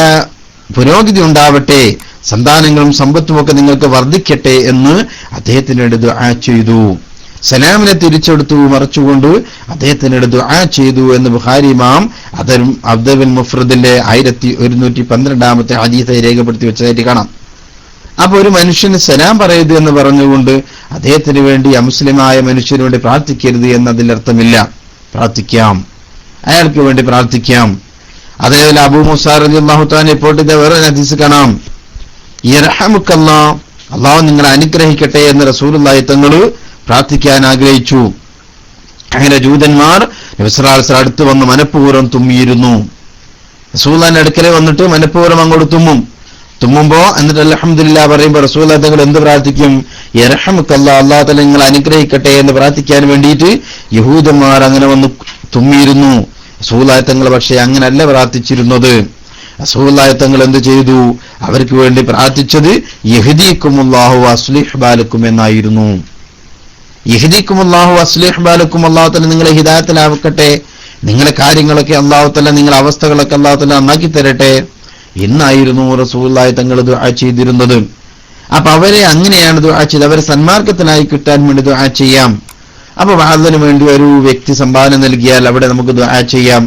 പുരോഗതി ഉണ്ടാവട്ടെ, സന്താനങ്ങളും സമ്പത്തുമൊക്കെ നിങ്ങൾക്ക് വർദ്ധിക്കട്ടെ എന്ന് അദ്ദേഹത്തിനോട് ദുആ ചെയ്തു. സലാമിനെ തിരിച്ചെടുത്തു മറച്ചുകൊണ്ട് അദ്ദേഹത്തിനോട് ദുആ ചെയ്തു എന്ന് ബുഖാരി ഇമാം അദ്ബുൽ മുഫ്രദിന്റെ 1112-ാമത്തെ ഹദീസായി രേഖപ്പെടുത്തി വെച്ചതായിട്ട് കാണാം. അപ്പൊ ഒരു മനുഷ്യന് സലാം പറയരുത് എന്ന് പറഞ്ഞുകൊണ്ട് അദ്ദേഹത്തിന് വേണ്ടി അമുസ്ലിമായ മനുഷ്യന് വേണ്ടി പ്രാർത്ഥിക്കരുത് എന്നതിൽ അർത്ഥമില്ല. പ്രാർത്ഥിക്കാം, അയാൾക്ക് വേണ്ടി പ്രാർത്ഥിക്കാം. അതേപോലെ അബൂ മൂസാ റളിയല്ലാഹു തആല റിപ്പോർട്ട് ചെയ്ത വേറെ ഹദീസ് കാണാം, യർഹമുക്കല്ലാഹ്, അല്ലാഹു നിങ്ങളെ അനുഗ്രഹിക്കട്ടെ എന്ന് റസൂലുള്ളാഹി തങ്ങൾ പ്രാർത്ഥിക്കാൻ ആഗ്രഹിച്ചു. അങ്ങനെ ജൂതന്മാർ നബി സല്ലല്ലാഹു അലൈഹി വസല്ലം അടുത്ത് വന്ന് മനഃപൂർവ്വം തുമ്മിയിരുന്നു. റസൂലുള്ളാഹിന്റെ അടുക്കലെ വന്നിട്ട് മനഃപൂർവ്വം അങ്ങോട്ട് തുമ്മുമ്പോ എന്നിട്ട് അൽഹംദുലില്ലാഹ് പറയുമ്പോൾ റസൂലുള്ളാഹി തങ്ങൾ എന്ത് പ്രാർത്ഥിക്കും? യർഹമുക്കല്ലാഹ്, അല്ലാഹു തആല നിങ്ങളെ അനുഗ്രഹിക്കട്ടെ എന്ന് പ്രാർത്ഥിക്കാൻ വേണ്ടിയിട്ട് യഹൂദന്മാർ അങ്ങനെ വന്ന് തുമ്മിയിരുന്നു. റസൂലുള്ളാഹി തങ്ങൾ പക്ഷേ അങ്ങനല്ല പ്രാർത്ഥിച്ചിരുന്നത്. റസൂലുള്ളാഹി തങ്ങൾ എന്ത് ചെയ്തു? അവർക്ക് വേണ്ടി പ്രാർത്ഥിച്ചത് യഹ്ദീകുമുല്ലാഹു വഅസ്ലിഹ് ബാലക്കും എന്നായിരുന്നു. യഹ്ദീകുമുല്ലാഹു വഅസ്ലിഹ് ബാലക്കും, അല്ലാഹു തആല നിങ്ങളെ ഹിദായത്തിലാക്കട്ടെ, നിങ്ങളെ കാര്യങ്ങളൊക്കെ അല്ലാഹു തആല, നിങ്ങളുടെ അവസ്ഥകളൊക്കെ അല്ലാഹു തആല നന്നാക്കി തരട്ടെ എന്നായിരുന്നു റസൂലുള്ളാഹി തങ്ങൾ ദുആ ചെയ്തിരുന്നത്. അപ്പൊ അവരെ അങ്ങനെയാണ് ദുആ ചെയ്തത്. അവരെ സന്മാർഗത്തിനായി കിട്ടാൻ വേണ്ടി ദുആ ചെയ്യാം. അപ്പൊ അതിനു വേണ്ടി ഒരു വ്യക്തി സംഭാവന നൽകിയാൽ അവിടെ നമുക്ക് ദുആ ചെയ്യാം.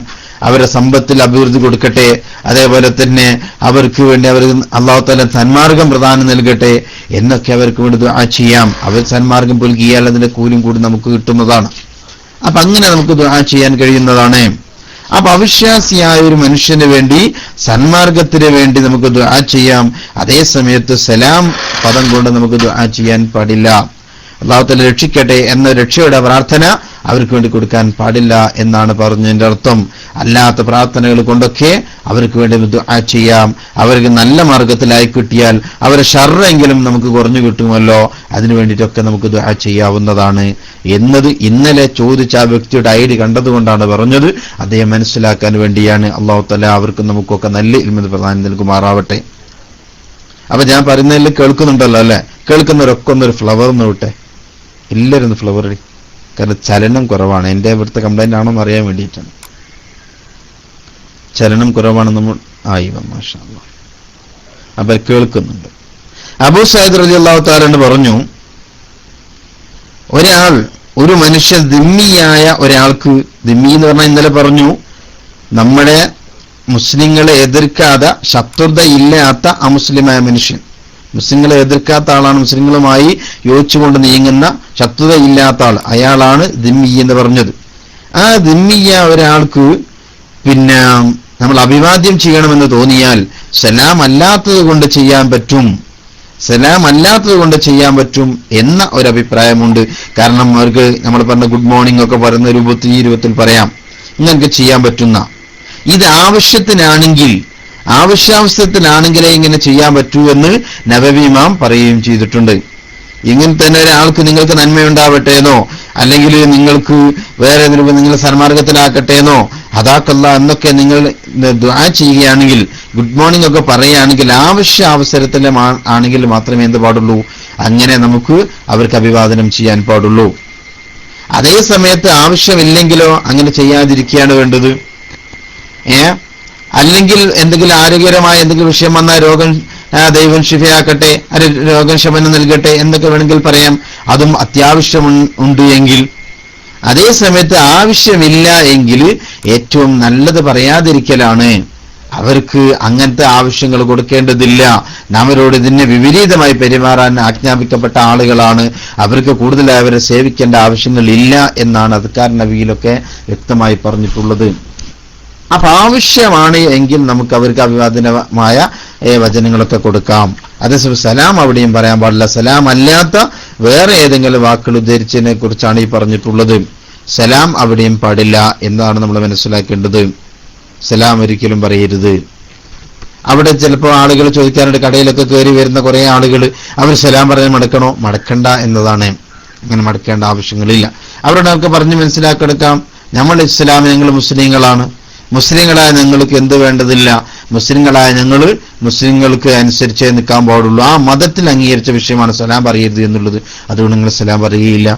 അവരുടെ സമ്പത്തിൽ അഭിവൃദ്ധി കൊടുക്കട്ടെ, അതേപോലെ തന്നെ അവർക്ക് വേണ്ടി അവർ അല്ലാഹു തആല സന്മാർഗം പ്രദാനം നൽകട്ടെ എന്നൊക്കെ അവർക്ക് വേണ്ടി ദുആ ചെയ്യാം. അവർ സന്മാർഗം പുൽകിയാൽ അതിന്റെ കൂലിയും കൂടി നമുക്ക് കിട്ടുന്നതാണ്. അപ്പൊ അങ്ങനെ നമുക്ക് ദുആ ചെയ്യാൻ കഴിയുന്നതാണ്. അപ്പൊ അവിശ്വാസിയായ ഒരു മനുഷ്യന് വേണ്ടി, സന്മാർഗത്തിന് വേണ്ടി നമുക്ക് ദുആ ചെയ്യാം. അതേ സമയത്ത് സലാം പദം കൊണ്ട് നമുക്ക് ദുആ ചെയ്യാൻ പാടില്ല. അല്ലാഹു തആല രക്ഷിക്കട്ടെ എന്ന രക്ഷയുടെ പ്രാർത്ഥന അവർക്ക് വേണ്ടി കൊടുക്കാൻ പാടില്ല എന്നാണ് പറഞ്ഞതിന്റെ അർത്ഥം. അല്ലാത്ത പ്രാർത്ഥനകൾ കൊണ്ടൊക്കെ അവർക്ക് വേണ്ടി ദുആ ചെയ്യാം. അവർക്ക് നല്ല മാർഗത്തിലായി കിട്ടിയാൽ അവരെ ഷർറെങ്കിലും നമുക്ക് കുറഞ്ഞു കിട്ടുമല്ലോ, അതിനു വേണ്ടിയിട്ടൊക്കെ നമുക്ക് ദുആ ചെയ്യാവുന്നതാണ് എന്നത് ഇന്നലെ ചോദിച്ച ആ വ്യക്തിയുടെ ഐഡി കണ്ടതുകൊണ്ടാണ് പറഞ്ഞത്. അദ്ദേഹം മനസ്സിലാക്കാൻ വേണ്ടിയാണ്. അല്ലാഹു തആല അവർക്കും നമുക്കൊക്കെ നല്ല ഇൽമ് പ്രദാനം നൽകുമാറാവട്ടെ. അപ്പൊ ഞാൻ പറയുന്നതിൽ കേൾക്കുന്നുണ്ടല്ലോ അല്ലെ? കേൾക്കുന്നവരൊക്കെ ഒന്നൊരു ഫ്ലവർ ഒന്ന് വിട്ടെ, എല്ലാവരും ഒന്ന് ഫ്ലവർ അടി. കാരണം ചലനം കുറവാണ്. എൻ്റെ ഇവിടുത്തെ കംപ്ലൈന്റ് ആണോ എന്ന് അറിയാൻ വേണ്ടിയിട്ടാണ്. ചലനം കുറവാണ് നമ്മൾ മാഷാ അല്ലാഹ്. അപ്പൊ കേൾക്കുന്നുണ്ട്. അബൂ സഈദ് റളിയല്ലാഹു തആല പറഞ്ഞു, ഒരു മനുഷ്യൻ ദിമ്മിയായ ഒരാൾക്ക്, ദിമ്മി എന്ന് പറഞ്ഞാൽ ഇന്നലെ പറഞ്ഞു നമ്മുടെ മുസ്ലിങ്ങളെ എതിർക്കാതെ ശത്രുത ഇല്ലാത്ത അമുസ്ലിമായ മനുഷ്യൻ, മുസ്ലിങ്ങളെ എതിർക്കാത്ത ആളാണ്, മുസ്ലിങ്ങളുമായി യോജിച്ചുകൊണ്ട് നീങ്ങുന്ന ശത്രുതയില്ലാത്ത ആൾ, അയാളാണ് ദിമ്മി എന്ന് പറഞ്ഞത്. ആ ദിമ്മിയ ഒരാൾക്ക് പിന്നെ നമ്മൾ അഭിവാദ്യം ചെയ്യണമെന്ന് തോന്നിയാൽ സലാം അല്ലാത്തത് കൊണ്ട് ചെയ്യാൻ പറ്റും എന്ന ഒരു അഭിപ്രായമുണ്ട്. കാരണം അവർക്ക് നമ്മൾ പറഞ്ഞ ഗുഡ് മോർണിംഗ് ഒക്കെ പറയുന്ന രൂപത്തിൽ ഈ രൂപത്തിൽ പറയാം, ഇങ്ങനെ ചെയ്യാൻ പറ്റുന്ന. ഇത് ആവശ്യാവസ്ഥത്തിലാണെങ്കിലേ ഇങ്ങനെ ചെയ്യാൻ പറ്റൂ എന്ന് നബവി ഇമാം പറയുകയും ചെയ്തിട്ടുണ്ട്. ഇങ്ങനെ തന്നെ ഒരാൾക്ക് നിങ്ങൾക്ക് നന്മയുണ്ടാവട്ടെ എന്നോ അല്ലെങ്കിൽ നിങ്ങൾക്ക് വേറെ ഏതെങ്കിലും നിങ്ങളെ സന്മാർഗത്തിലാക്കട്ടെ എന്നോ അതാക്കല്ല എന്നൊക്കെ നിങ്ങൾ ദുആ ചെയ്യുകയാണെങ്കിൽ, ഗുഡ് മോർണിംഗ് ഒക്കെ പറയുകയാണെങ്കിൽ അവസരത്തിൽ ആണെങ്കിൽ മാത്രമേ എന്ത് പാടുള്ളൂ, അങ്ങനെ നമുക്ക് അവർക്ക് അഭിവാദനം ചെയ്യാൻ പാടുള്ളൂ. അതേ സമയത്ത് ആവശ്യമില്ലെങ്കിലോ അങ്ങനെ ചെയ്യാതിരിക്കുകയാണ് വേണ്ടത്. അല്ലെങ്കിൽ എന്തെങ്കിലും ആരോഗ്യകരമായ എന്തെങ്കിലും വിഷയം വന്നാൽ ദൈവം ശിഫയാക്കട്ടെ, രോഗം ശമനം നൽകട്ടെ എന്നൊക്കെ വേണമെങ്കിൽ പറയാം, അതും അത്യാവശ്യം ഉണ്ട് എങ്കിൽ. അതേ സമയത്ത് ആവശ്യമില്ല എങ്കിൽ ഏറ്റവും നല്ലത് പറയാതിരിക്കലാണ്. അവർക്ക് അങ്ങനത്തെ ആവശ്യങ്ങൾ കൊടുക്കേണ്ടതില്ല. അവരോട് ഇതിനെ വിപരീതമായി പെരുമാറാൻ ആജ്ഞാപിക്കപ്പെട്ട ആളുകളാണ്. അവർക്ക് കൂടുതലായി അവരെ സേവിക്കേണ്ട ആവശ്യങ്ങളില്ല എന്നാണ് അദ്കാർ നബിയിലൊക്കെ വ്യക്തമായി പറഞ്ഞിട്ടുള്ളത്. അപ്പൊ ആവശ്യമാണ് എങ്കിൽ നമുക്ക് അവർക്ക് അഭിവാദനമായ വചനങ്ങളൊക്കെ കൊടുക്കാം. അതേസമയം സലാം അവിടെയും പറയാൻ പാടില്ല. സലാം അല്ലാത്ത വേറെ ഏതെങ്കിലും വാക്കുകൾ ഉദ്ധരിച്ചതിനെ കുറിച്ചാണ് ഈ പറഞ്ഞിട്ടുള്ളത്. സലാം അവിടെയും പാടില്ല എന്നാണ് നമ്മൾ മനസ്സിലാക്കേണ്ടത്. സലാം ഒരിക്കലും പറയരുത്. അവിടെ ചിലപ്പോൾ ആളുകൾ ചോദിക്കാറുണ്ട്, കടയിലൊക്കെ കയറി വരുന്ന കുറെ ആളുകൾ അവർ സലാം പറയാൻ മടക്കണ്ട എന്നതാണ്. അങ്ങനെ മടക്കേണ്ട ആവശ്യങ്ങളില്ല. അവരോട് നമുക്ക് പറഞ്ഞ് മനസ്സിലാക്കിയെടുക്കാം, നമ്മൾ ഇസ്ലാമിൽ ഞങ്ങൾ മുസ്ലിങ്ങളാണ്, മുസ്ലിങ്ങളായ ഞങ്ങൾക്ക് എന്ത് വേണ്ടതില്ല, മുസ്ലിങ്ങളായ മുസ്ലിങ്ങൾക്ക് അനുസരിച്ചേ നിൽക്കാൻ പാടുള്ളൂ. ആ മതത്തിൽ അംഗീകരിച്ച വിഷയമാണ് സലാം പറയരുത് എന്നുള്ളത്. അതുകൊണ്ട് നിങ്ങൾ സലാം പറയുകയില്ല.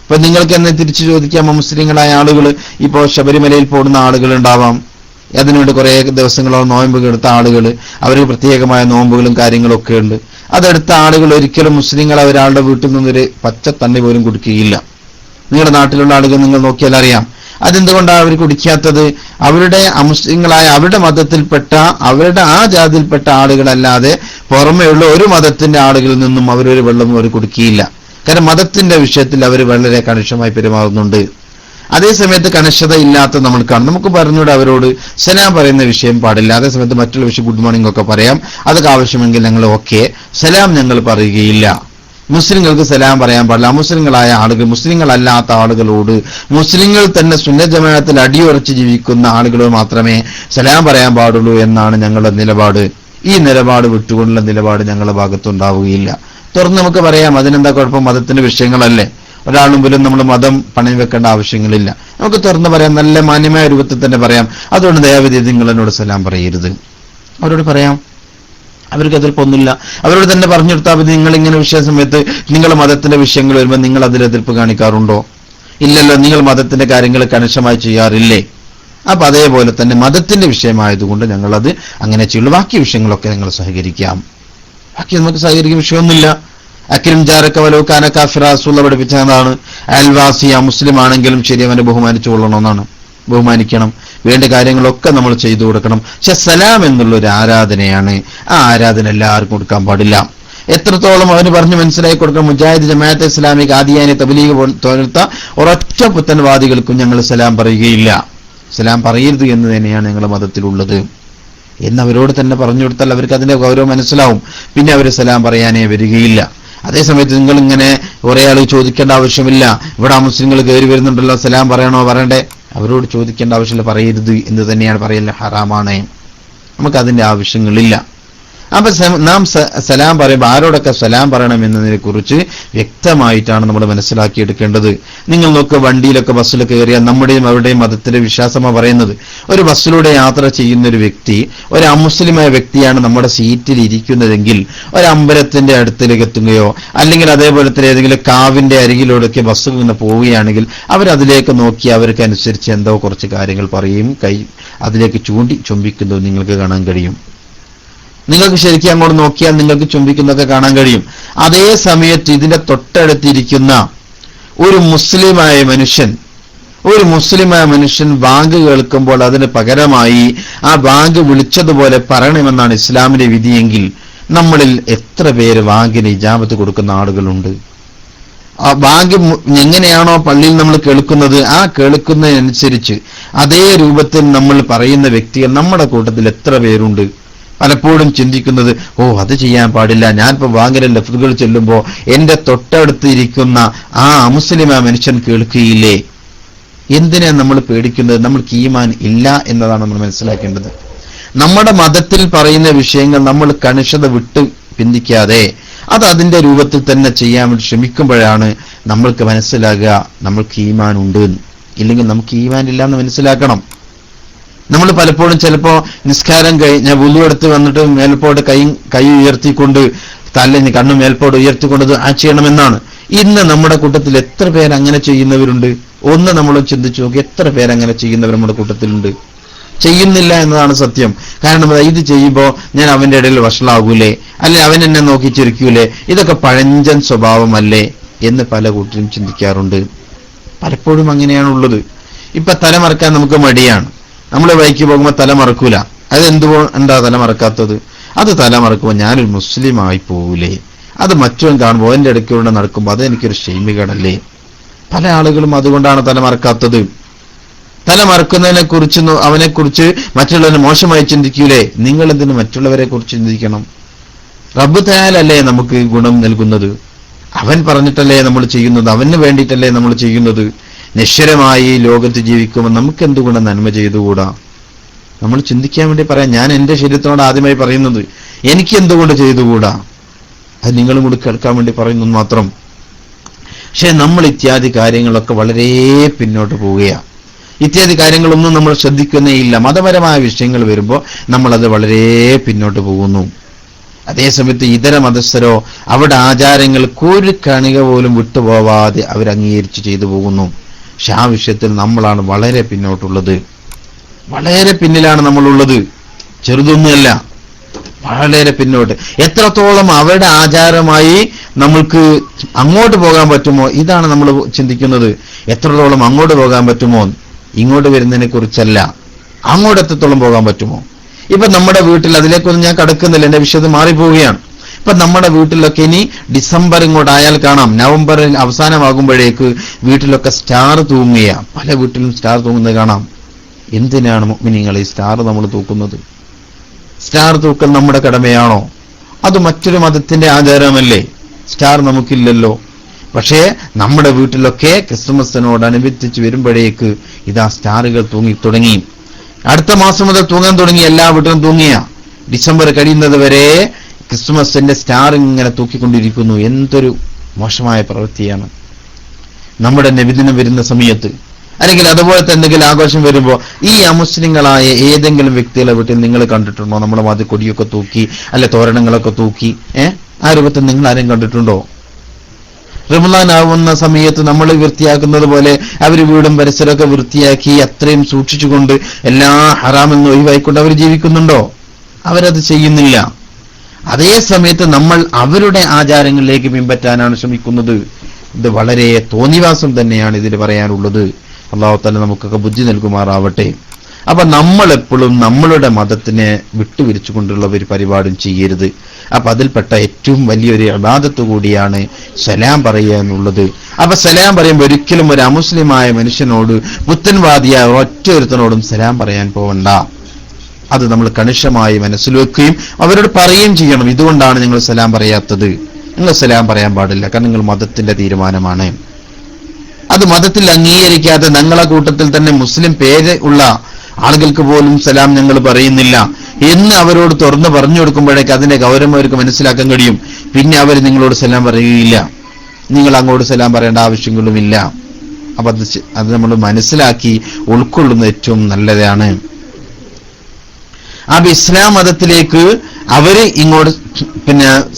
ഇപ്പൊ നിങ്ങൾക്ക് എന്നെ തിരിച്ചു ചോദിക്കാം, മുസ്ലിങ്ങളായ ആളുകൾ ഇപ്പോൾ ശബരിമലയിൽ പോകുന്ന ആളുകൾ ഉണ്ടാവാം, അതിനുവേണ്ടി കുറെ ദിവസങ്ങളോളം നോയമ്പുകൾ എടുത്ത ആളുകൾ, അവർക്ക് പ്രത്യേകമായ നോമ്പുകളും കാര്യങ്ങളും ഒക്കെ ഉണ്ട്. അതെടുത്ത ആളുകൾ ഒരിക്കലും മുസ്ലിങ്ങൾ ഒരാളുടെ വീട്ടിൽ നിന്നൊരു പച്ച തണ്ണി പോലും കുടിക്കുകയില്ല. നിങ്ങളുടെ നാട്ടിലുള്ള ആളുകൾ നിങ്ങൾ നോക്കിയാൽ അറിയാം. അതെന്തുകൊണ്ടാണ് അവർ കുടിക്കാത്തത്? അവരുടെ അമുസ്ലിങ്ങളായ അവരുടെ മതത്തിൽപ്പെട്ട അവരുടെ ആ ജാതിയിൽപ്പെട്ട ആളുകളല്ലാതെ പുറമെയുള്ള ഒരു മതത്തിന്റെ ആളുകളിൽ നിന്നും അവരൊരു വെള്ളവും അവർ കുടിക്കുകയില്ല. കാരണം മതത്തിന്റെ വിഷയത്തിൽ അവർ വളരെ കണിശമായി പെരുമാറുന്നുണ്ട്. അതേസമയത്ത് കണിശത ഇല്ലാത്ത നമ്മൾ കാണും. നമുക്ക് പറഞ്ഞൂടെ അവരോട് സലാം പറയുന്ന വിഷയം പാടില്ല, അതേസമയത്ത് മറ്റുള്ള വിഷയം ഗുഡ് മോർണിംഗ് ഒക്കെ പറയാം, അതൊക്കെ ആവശ്യമെങ്കിൽ ഞങ്ങൾ ഓക്കെ, സലാം ഞങ്ങൾ പറയുകയില്ല. മുസ്ലിങ്ങൾക്ക് സലാം പറയാൻ പാടില്ല. മുസ്ലിങ്ങളായ ആളുകൾ മുസ്ലിങ്ങളല്ലാത്ത ആളുകളോട്, മുസ്ലിങ്ങൾ തന്നെ സുന്നത്ത് ജമാഅത്തിൽ അടിയുറച്ച് ജീവിക്കുന്ന ആളുകളോട് മാത്രമേ സലാം പറയാൻ പാടുള്ളൂ എന്നാണ് ഞങ്ങളുടെ നിലപാട്. ഈ നിലപാട് വിട്ടുകൊണ്ടുള്ള നിലപാട് ഞങ്ങളുടെ ഭാഗത്തുണ്ടാവുകയില്ല. തുറന്ന് നമുക്ക് പറയാം, അതിനെന്താ കുഴപ്പം, മതത്തിന്റെ വിഷയങ്ങളല്ലേ, ഒരാളും പോലും നമ്മൾ മതം പണയം വെക്കേണ്ട ആവശ്യങ്ങളില്ല. നമുക്ക് തുറന്ന് പറയാം, നല്ല മാന്യമായ രൂപത്തിൽ തന്നെ പറയാം. അതുകൊണ്ട് ദയവായി നിങ്ങൾ എന്നോട് സലാം പറയരുത്. അവരോട് പറയാം, അവർക്ക് എതിർപ്പൊന്നുമില്ല. അവരോട് തന്നെ പറഞ്ഞു കൊടുത്താൽ മതി, നിങ്ങളിങ്ങനെ വിഷയ സമയത്ത് നിങ്ങളുടെ മതത്തിന്റെ വിഷയങ്ങൾ വരുമ്പോൾ നിങ്ങൾ അതിൽ എതിർപ്പ് കാണിക്കാറുണ്ടോ? ഇല്ലല്ലോ. നിങ്ങൾ മതത്തിന്റെ കാര്യങ്ങൾ കണിശമായി ചെയ്യാറില്ലേ? അപ്പൊ അതേപോലെ തന്നെ മതത്തിന്റെ വിഷയമായതുകൊണ്ട് ഞങ്ങളത് അങ്ങനെ ചെയ്യുള്ളൂ. ബാക്കി വിഷയങ്ങളൊക്കെ നിങ്ങൾ സഹകരിക്കാം. ബാക്കി നമുക്ക് സഹകരിക്കുന്ന വിഷയമൊന്നുമില്ല. അക്രിം ജാരക വലൗ കാന കാഫിറ റസൂൽ പഠിപ്പിച്ചതാണ്. അയൽവാസി മുസ്ലിം ആണെങ്കിലും ശരി അവനെ ബഹുമാനിച്ചു കൊള്ളണമെന്നാണ്. ബഹുമാനിക്കണം, വേണ്ട കാര്യങ്ങളൊക്കെ നമ്മൾ ചെയ്തു കൊടുക്കണം. പക്ഷെ സലാം എന്നുള്ളൊരു ആരാധനയാണ്. ആ ആരാധന എല്ലാവർക്കും കൊടുക്കാൻ പാടില്ല. എത്രത്തോളം അവന് പറഞ്ഞ് മനസ്സിലാക്കി കൊടുക്കണം. മുജാഹിദ് ജമാഅത്തെ ഇസ്ലാമി ഖാദിയാനി തബ്ലീഗ് പോലത്തെ ഒരൊറ്റ പുത്തൻവാദികൾക്കും ഞങ്ങൾ സലാം പറയുകയില്ല. സലാം പറയരുത് എന്ന് തന്നെയാണ് ഞങ്ങളുടെ മതത്തിലുള്ളത് എന്നവരോട് തന്നെ പറഞ്ഞു കൊടുത്താൽ അവർക്ക് അതിന്റെ ഗൗരവം മനസ്സിലാവും. പിന്നെ അവർ സലാം പറയാനേ വരികയില്ല. അതേസമയത്ത് നിങ്ങൾ ഇങ്ങനെ കുറെ ആൾ ചോദിക്കേണ്ട ആവശ്യമില്ല. ഇവിടെ മുസ്ലിങ്ങൾ കയറി വരുന്നുണ്ടല്ലോ, സലാം പറയണോ പറയണ്ടേ? അവരോട് ചോദിക്കേണ്ട ആവശ്യമില്ല, പറയരുത് എന്ന് തന്നെയാണ് പറയൽ, ഹറാമാണ്. നമുക്ക് അതിന്റെ ആവശ്യങ്ങളില്ല. അപ്പൊ നാം സലാം പറയുമ്പോൾ ആരോടൊക്കെ സലാം പറയണം എന്നതിനെ കുറിച്ച് വ്യക്തമായിട്ടാണ് നമ്മൾ മനസ്സിലാക്കിയെടുക്കേണ്ടത്. നിങ്ങൾ നോക്കുക, വണ്ടിയിലൊക്കെ ബസ്സിലൊക്കെ കയറിയാൽ നമ്മുടെയും അവരുടെയും മതത്തിന്റെ വിശ്വാസമാണ് പറയുന്നത്. ഒരു ബസ്സിലൂടെ യാത്ര ചെയ്യുന്ന ഒരു വ്യക്തി, ഒരു അമുസ്ലിമായ വ്യക്തിയാണ് നമ്മുടെ സീറ്റിൽ ഇരിക്കുന്നതെങ്കിൽ ഒരു അമ്പലത്തിന്റെ അടുത്തേക്ക് എത്തുകയോ അല്ലെങ്കിൽ അതേപോലെ തന്നെ ഏതെങ്കിലും കാവിന്റെ അരികിലൂടെയൊക്കെ ബസ് ഇങ്ങനെ പോവുകയാണെങ്കിൽ അവരതിലേക്ക് നോക്കി അവർക്ക് അനുസരിച്ച് എന്തോ കുറച്ച് കാര്യങ്ങൾ പറയും, അതിലേക്ക് ചുംബിക്കുന്നത് നിങ്ങൾക്ക് കാണാൻ കഴിയും. നിങ്ങൾക്ക് ശരിക്കും അങ്ങോട്ട് നോക്കിയാൽ നിങ്ങൾക്ക് ചുംബിക്കുന്നതൊക്കെ കാണാൻ കഴിയും. അതേ സമയത്ത് ഇതിന്റെ തൊട്ടടുത്തിരിക്കുന്ന ഒരു മുസ്ലിമായ മനുഷ്യൻ ബാങ്ക് കേൾക്കുമ്പോൾ അതിന് പകരമായി ആ ബാങ്ക് വിളിച്ചതുപോലെ പറയണമെന്നാണ് ഇസ്ലാമിന്റെ വിധിയെങ്കിൽ നമ്മളിൽ എത്ര പേര് വാങ്ങിന് ഇജാബത്ത് കൊടുക്കുന്ന ആളുകളുണ്ട്? ആ ഭാഗ്യം എങ്ങനെയാണോ പള്ളിയിൽ നമ്മൾ കേൾക്കുന്നത്, ആ കേൾക്കുന്നതിനനുസരിച്ച് അതേ രൂപത്തിൽ നമ്മൾ പറയുന്ന വ്യക്തികൾ നമ്മുടെ കൂട്ടത്തിൽ എത്ര പേരുണ്ട്? പലപ്പോഴും ചിന്തിക്കുന്നത്, അത് ചെയ്യാൻ പാടില്ല, ഞാനിപ്പോ വാങ്ങിലെ ലഫ്ലുകൾ ചെല്ലുമ്പോ എന്റെ തൊട്ടടുത്ത് ഇരിക്കുന്ന ആ അമുസ്ലിം ആ മനുഷ്യൻ കേൾക്കുകയില്ലേ? എന്തിനാ നമ്മൾ പേടിക്കുന്നത്? നമ്മൾക്ക് ഈമാൻ ഇല്ല എന്നതാണ് നമ്മൾ മനസ്സിലാക്കേണ്ടത്. നമ്മുടെ മതത്തിൽ പറയുന്ന വിഷയങ്ങൾ നമ്മൾ കണിശത വിട്ട് പിന്തിക്കാതെ അത് അതിന്റെ രൂപത്തിൽ തന്നെ ചെയ്യാൻ വേണ്ടി ശ്രമിക്കുമ്പോഴാണ് നമ്മൾക്ക് മനസ്സിലാകുക നമ്മൾക്ക് ഈമാൻ ഉണ്ട്. ഇല്ലെങ്കിൽ നമുക്ക് ഈമാൻ ഇല്ല എന്ന് മനസ്സിലാക്കണം. നമ്മൾ പലപ്പോഴും ചിലപ്പോ നിസ്കാരം ഞാൻ വുളു എടുത്ത് വന്നിട്ട് മേൽപോട്ട് കൈ ഉയർത്തിക്കൊണ്ട് കണ്ണു മേൽപോട്ട് ഉയർത്തിക്കൊണ്ട് ആ ചെയ്യണമെന്നാണ്. ഇന്ന് നമ്മുടെ കൂട്ടത്തിൽ എത്ര പേര് അങ്ങനെ ചെയ്യുന്നവരുണ്ട്? ഒന്ന് നമ്മൾ ചിന്തിച്ചു നോക്കി, എത്ര പേരങ്ങനെ ചെയ്യുന്നവർ നമ്മുടെ കൂട്ടത്തിലുണ്ട്? ചെയ്യുന്നില്ല എന്നതാണ് സത്യം. കാരണം ഇത് ചെയ്യുമ്പോൾ ഞാൻ അവന്റെ ഇടയിൽ വഷളാകൂലേ, അല്ലെ അവൻ എന്നെ നോക്കി ചിരിക്കൂലേ, ഇതൊക്കെ പഴഞ്ചൻ സ്വഭാവമല്ലേ എന്ന് പല കൂട്ടരും ചിന്തിക്കാറുണ്ട്. പലപ്പോഴും അങ്ങനെയാണുള്ളത്. ഇപ്പൊ തലമറക്കാൻ നമുക്ക് മടിയാണ്. നമ്മൾ വഴിക്ക് പോകുമ്പോൾ തലമറക്കൂല. എന്താ തലമറക്കാത്തത്? അത് തലമറക്കുമ്പോൾ ഞാനൊരു മുസ്ലിം ആയി പോകൂലേ, അത് മറ്റവൻ കാണുമ്പോൾ അവന്റെ ഇടയ്ക്കൂടെ നടക്കുമ്പോൾ അത് എനിക്കൊരു ഷെയ്മികേടല്ലേ. പല ആളുകളും അതുകൊണ്ടാണ് തലമറക്കാത്തത്. തലമറക്കുന്നതിനെ കുറിച്ച് അവനെക്കുറിച്ച് മറ്റുള്ളവരെ മോശമായി ചിന്തിക്കൂലേ? നിങ്ങൾ എന്തിന് മറ്റുള്ളവരെ കുറിച്ച് ചിന്തിക്കണം? റബ്ബ് തആലയല്ലേ നമുക്ക് ഗുണം നൽകുന്നത്. അവൻ പറഞ്ഞിട്ടല്ലേ നമ്മൾ ചെയ്യുന്നത്, അവന് വേണ്ടിയിട്ടല്ലേ നമ്മൾ ചെയ്യുന്നത്. നിശ്ചലമായി ലോകത്ത് ജീവിക്കുമ്പോൾ നമുക്ക് എന്തുകൊണ്ട് നന്മ ചെയ്തുകൂടാ? നമ്മൾ ചിന്തിക്കാൻ വേണ്ടി പറയാം. ഞാൻ എന്റെ ശരീരത്തിനോട് ആദ്യമായി പറയുന്നത് എനിക്ക് എന്തുകൊണ്ട് ചെയ്തുകൂടാ? അത് നിങ്ങളും കൂടി കേൾക്കാൻ വേണ്ടി പറയുന്നു മാത്രം. പക്ഷെ നമ്മൾ ഇത്യാദി കാര്യങ്ങളൊക്കെ വളരെ പിന്നോട്ട് പോവുകയാണ്. ഇത്യാദി കാര്യങ്ങളൊന്നും നമ്മൾ ശ്രദ്ധിക്കുന്നേയില്ല. മതപരമായ വിഷയങ്ങൾ വരുമ്പോൾ നമ്മളത് വളരെ പിന്നോട്ട് പോകുന്നു. അതേസമയത്ത് ഇതര മതസ്ഥരോ അവിടെ ആചാരങ്ങൾക്ക് ഒരു കണിക പോലും വിട്ടുപോവാതെ അവർ അംഗീകരിച്ച് ചെയ്തു പോകുന്നു. പക്ഷെ ആ വിഷയത്തിൽ നമ്മളാണ് വളരെ പിന്നോട്ടുള്ളത്. വളരെ പിന്നിലാണ് നമ്മളുള്ളത്. ചെറുതൊന്നുമല്ല, വളരെ പിന്നോട്ട്. എത്രത്തോളം അവരുടെ ആചാരമായി നമ്മൾക്ക് അങ്ങോട്ട് പോകാൻ പറ്റുമോ, ഇതാണ് നമ്മൾ ചിന്തിക്കുന്നത്. എത്രത്തോളം അങ്ങോട്ട് പോകാൻ പറ്റുമോ, ഇങ്ങോട്ട് വരുന്നതിനെ കുറിച്ചല്ല, അങ്ങോട്ട് എത്രത്തോളം പോകാൻ പറ്റുമോ. ഇപ്പൊ നമ്മുടെ വീട്ടിൽ, അതിലേക്കൊന്നും ഞാൻ കടക്കുന്നില്ല, എന്റെ വിഷയത്തിൽ മാറിപ്പോവുകയാണ്. ഇപ്പൊ നമ്മുടെ വീട്ടിലൊക്കെ ഇനി ഡിസംബർ ഇങ്ങോട്ടായാൽ കാണാം, നവംബറിൽ അവസാനമാകുമ്പോഴേക്ക് വീട്ടിലൊക്കെ സ്റ്റാർ തൂങ്ങുക. പല വീട്ടിലും സ്റ്റാർ തൂങ്ങുന്നത് കാണാം. എന്തിനാണ് മുഅ്മിനീങ്ങളെ ഈ സ്റ്റാർ നമ്മൾ തൂക്കുന്നത്? സ്റ്റാർ തൂക്കൽ നമ്മുടെ കടമയാണോ? അത് മറ്റൊരു മതത്തിന്റെ ആചാരമല്ലേ? സ്റ്റാർ നമുക്കില്ലല്ലോ. പക്ഷേ നമ്മുടെ വീട്ടിലൊക്കെ ക്രിസ്മസിനോടനുബന്ധിച്ച് വരുമ്പോഴേക്ക് ഇതാ സ്റ്റാറുകൾ തൂങ്ങി തുടങ്ങി. അടുത്ത മാസം മുതൽ തൂങ്ങാൻ തുടങ്ങി. എല്ലാ വീട്ടിലും തൂങ്ങിയ ഡിസംബർ കഴിയുന്നത് വരെ ക്രിസ്മസിന്റെ സ്റ്റാർ ഇങ്ങനെ തൂക്കിക്കൊണ്ടിരിക്കുന്നു. എന്തൊരു മോശമായ പ്രവൃത്തിയാണ്. നമ്മുടെ നബിദിനം വരുന്ന സമയത്ത് അല്ലെങ്കിൽ അതുപോലത്തെ എന്തെങ്കിലും ആഘോഷം വരുമ്പോൾ ഈ അമുസ്ലിങ്ങളായ ഏതെങ്കിലും വ്യക്തികളെ വീട്ടിൽ നിങ്ങൾ കണ്ടിട്ടുണ്ടോ? നമ്മുടെ മാതിരി കൊടിയൊക്കെ തൂക്കി അല്ലെ തോരണങ്ങളൊക്കെ തൂക്കി ആ രൂപത്തിൽ നിങ്ങൾ ആരെയും കണ്ടിട്ടുണ്ടോ? റമളാൻ ആവുന്ന സമയത്ത് നമ്മൾ വൃത്തിയാക്കുന്നത് പോലെ അവർ വീടും പരിസരമൊക്കെ വൃത്തിയാക്കി അത്രയും സൂക്ഷിച്ചുകൊണ്ട് എല്ലാ ഹറാമിൽ നിന്ന് ഒഴിവായിക്കൊണ്ട് അവർ ജീവിക്കുന്നുണ്ടോ? അവരത് ചെയ്യുന്നില്ല. അതേ സമയത്ത് നമ്മൾ അവരുടെ ആചാരങ്ങളിലേക്ക് പിൻപറ്റാനാണ് ശ്രമിക്കുന്നത്. ഇത് വളരെ തോന്നിവാസം തന്നെയാണ് ഇതിന് പറയാനുള്ളത്. അല്ലാഹു തആല നമുക്കൊക്കെ ബുദ്ധി നൽകുമാറാവട്ടെ. അപ്പൊ നമ്മൾ എപ്പോഴും നമ്മളുടെ മതത്തിനെ വിട്ടുപിരിച്ചുകൊണ്ടുള്ള ഒരു പരിപാടിയും ചെയ്യരുത്. അപ്പൊ അതിൽപ്പെട്ട ഏറ്റവും വലിയൊരു ഇബാദത്ത് കൂടിയാണ് സലാം പറയുക എന്നുള്ളത്. അപ്പൊ സലാം പറയുമ്പോൾ ഒരിക്കലും ഒരു അമുസ്ലിമായ മനുഷ്യനോട്, പുത്തൻവാദിയായ ഒറ്റൊരുത്തനോടും സലാം പറയാൻ പോവണ്ട. അത് നമ്മൾ കണിശമായി മനസ്സിൽ വെക്കുകയും അവരോട് പറയുകയും ചെയ്യണം. ഇതുകൊണ്ടാണ് നിങ്ങൾ സലാം പറയാത്തത്, നിങ്ങൾ സലാം പറയാൻ പാടില്ല, കാരണം നിങ്ങൾ മതത്തിന്റെ തീരുമാനമാണ്. അത് മതത്തിൽ അംഗീകരിക്കാതെ ഞങ്ങളെ കൂട്ടത്തിൽ തന്നെ മുസ്ലിം പേര് ഉള്ള ആളുകൾക്ക് പോലും സലാം ഞങ്ങൾ പറയുന്നില്ല എന്ന് അവരോട് തുറന്ന് പറഞ്ഞു കൊടുക്കുമ്പോഴേക്ക് അതിന്റെ ഗൗരവം അവർക്ക് മനസ്സിലാക്കാൻ കഴിയും. പിന്നെ അവർ നിങ്ങളോട് സലാം പറയുകയില്ല, നിങ്ങൾ അങ്ങോട്ട് സലാം പറയേണ്ട ആവശ്യങ്ങളുമില്ല. അപ്പൊ അത് നമ്മൾ മനസ്സിലാക്കി ഉൾക്കൊള്ളുന്നത് ഏറ്റവും നല്ലതാണ്. അപ്പൊ ഇസ്ലാം മതത്തിലേക്ക് അവര് ഇങ്ങോട്ട്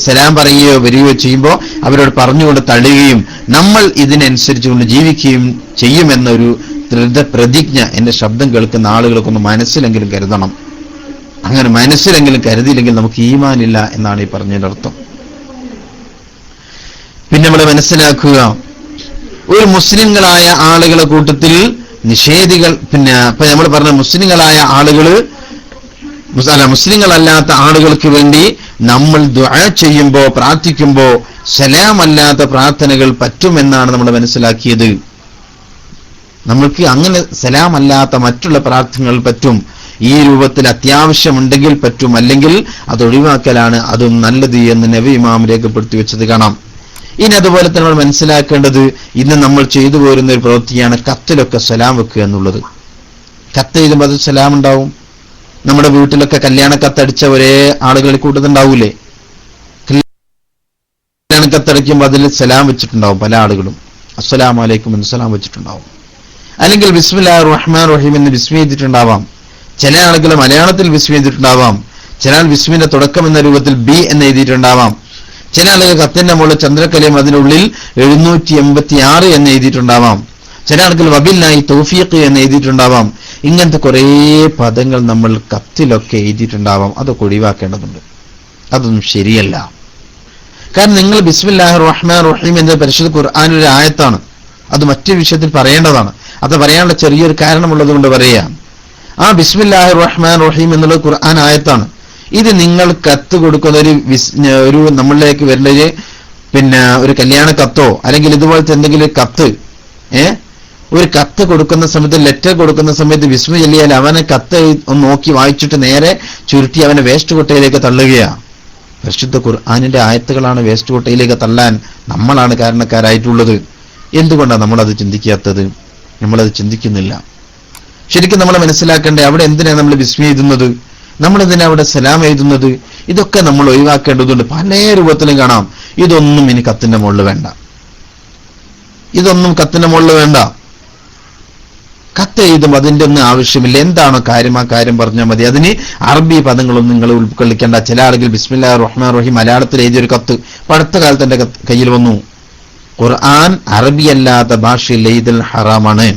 സലാം പറയുകയോ വരികയോ ചെയ്യുമ്പോൾ അവരോട് പറഞ്ഞുകൊണ്ട് തള്ളുകയും നമ്മൾ ഇതിനനുസരിച്ചുകൊണ്ട് ജീവിക്കുകയും ചെയ്യുമെന്നൊരു പ്രതിജ്ഞ എന്റെ ശബ്ദം കേൾക്കുന്ന ആളുകൾക്ക് ഒന്ന് മനസ്സിലെങ്കിലും കരുതണം. അങ്ങനെ മനസ്സിലെങ്കിലും കരുതിയില്ലെങ്കിൽ നമുക്ക് ഈമാനില്ല എന്നാണ് ഈ പറഞ്ഞതിന്റെ അർത്ഥം. പിന്നെ നമ്മൾ മനസ്സിലാക്കുക, ഒരു മുസ്ലിങ്ങളായ ആളുകളെ കൂട്ടത്തിൽ നിഷേധികൾ, ഇപ്പൊ നമ്മൾ പറഞ്ഞ മുസ്ലിങ്ങളായ ആളുകള് മുസ്ലിങ്ങളല്ലാത്ത ആളുകൾക്ക് വേണ്ടി നമ്മൾ ദുആ ചെയ്യുമ്പോൾ പ്രാർത്ഥിക്കുമ്പോൾ സലാം അല്ലാത്ത പ്രാർത്ഥനകൾ പറ്റുമെന്നാണ് നമ്മൾ മനസ്സിലാക്കിയത്. നമ്മൾക്ക് അങ്ങനെ സലാം അല്ലാത്ത മറ്റുള്ള പ്രാർത്ഥനകൾ പറ്റും. ഈ രൂപത്തിൽ അത്യാവശ്യമുണ്ടെങ്കിൽ പറ്റും, അല്ലെങ്കിൽ അത് ഒഴിവാക്കലാണ് അതും നല്ലത് എന്ന് നബി ഇമാം രേഖപ്പെടുത്തി വെച്ചത് കാണാം. ഇനി അതുപോലെ തന്നെ നമ്മൾ മനസ്സിലാക്കേണ്ടത് ഇന്ന് നമ്മൾ ചെയ്തു പോരുന്ന ഒരു പ്രവൃത്തിയാണ് കത്തിലൊക്കെ സലാം വെക്കുക എന്നുള്ളത്. കത്ത് എഴുതുമ്പോൾ അത് സലാം ഉണ്ടാവും. നമ്മുടെ വീട്ടിലൊക്കെ കല്യാണ കത്തടിച്ച ഒരേ ആളുകളിൽ കൂട്ടത്തുണ്ടാവൂലേ? കല്യാണ കത്തടിക്കുമ്പോൾ അതിൽ സലാം വെച്ചിട്ടുണ്ടാവും. പല ആളുകളും അസ്സലാമു അലൈക്കും എന്ന് സലാം വെച്ചിട്ടുണ്ടാവും. അല്ലെങ്കിൽ ബിസ്മില്ലാഹിർ റഹ്മാനിർ റഹീം എന്ന് ബിസ്മി ചെയ്തിട്ടുണ്ടാവാം. ചില ആളുകൾ മലയാളത്തിൽ ബിസ്മി ചെയ്തിട്ടുണ്ടാവാം. ചില ആൾ ബിസ്മിന്റെ തുടക്കം എന്ന രൂപത്തിൽ ബി എന്ന് എഴുതിയിട്ടുണ്ടാവാം. ചില ആളുകൾ കത്തിന്റെ മുകളിൽ ചന്ദ്രക്കലയും അതിനുള്ളിൽ 786 എന്ന് എഴുതിയിട്ടുണ്ടാവാം. ചില ആളുകൾ വബില്ലാഹി തൗഫീഖ് എന്ന് എഴുതിയിട്ടുണ്ടാവാം. ഇങ്ങനത്തെ കുറേ പദങ്ങൾ നമ്മൾ കത്തിലൊക്കെ എഴുതിയിട്ടുണ്ടാവാം. അതൊക്കെ ഒഴിവാക്കേണ്ടതുണ്ട്. അതൊന്നും ശരിയല്ല. കാരണം നിങ്ങൾ ബിസ്മില്ലാഹിർ റഹ്മാനിർ റഹീം എന്ന പരിശുദ്ധ ഖുർആനിലെ ആയത്താണ്. അത് മറ്റൊരു വിഷയത്തിൽ പറയേണ്ടതാണ്. അത് പറയാനുള്ള ചെറിയൊരു കാരണമുള്ളത് കൊണ്ട് പറയാം. ആ ബിസ്മില്ലാഹിർ റഹ്മാനിർ റഹീം എന്നുള്ള ഖുർആൻ ആയത്താണ്. ഇത് നിങ്ങൾ കത്ത് കൊടുക്കുന്ന ഒരു നമ്മളിലേക്ക് വരുന്നത് ഒരു കല്യാണ കത്തോ അല്ലെങ്കിൽ ഇതുപോലത്തെ എന്തെങ്കിലും കത്ത് ഒരു കത്ത് കൊടുക്കുന്ന സമയത്ത്, ലെറ്റർ കൊടുക്കുന്ന സമയത്ത് ബിസ്മി ചൊല്ലിയാൽ അവനെ കത്ത് ഒന്ന് നോക്കി വായിച്ചിട്ട് നേരെ ചുരുട്ടി അവനെ വേസ്റ്റ് കൊട്ടയിലേക്ക് തള്ളുകയാണ്. പരിശുദ്ധ ഖുർആനിന്റെ ആയത്തുകളാണ് വേസ്റ്റ് കൊട്ടയിലേക്ക് തള്ളാൻ നമ്മളാണ് കാരണക്കാരായിട്ടുള്ളത്. എന്തുകൊണ്ടാണ് നമ്മളത് ചിന്തിക്കാത്തത്? നമ്മളത് ചിന്തിക്കുന്നില്ല. ശരിക്കും നമ്മൾ മനസ്സിലാക്കേണ്ടേ അവിടെ എന്തിനാണ് നമ്മൾ ബിസ്മി എഴുതുന്നത്, നമ്മളെന്തിനാ അവിടെ സലാം എഴുതുന്നത്? ഇതൊക്കെ നമ്മൾ ഒഴിവാക്കേണ്ടതുണ്ട്. പല രൂപത്തിലും കാണാം. ഇതൊന്നും ഇനി കത്തിന്റെ മുകളിൽ വേണ്ട. ഇതൊന്നും കത്തിന്റെ മുകളിൽ വേണ്ട. കത്ത് എഴുതുമ്പോൾ അതിന്റെ ഒന്നും ആവശ്യമില്ല. എന്താണോ കാര്യം ആ കാര്യം പറഞ്ഞാൽ മതി. അതിന് അറബി പദങ്ങളൊന്നും നിങ്ങൾ ഉൾക്കൊള്ളിക്കേണ്ട. ചില ആളുകൾ ബിസ്മില്ലാഹിർ റഹ്മാനിർ റഹീം മലയാളത്തിൽ എഴുതിയൊരു കത്ത് അടുത്ത കാലത്ത് എന്റെ കയ്യിൽ വന്നു. ഖുർആൻ അറബി അല്ലാത്ത ഭാഷയിൽ എഴുതൽ ഹറാമാണ്.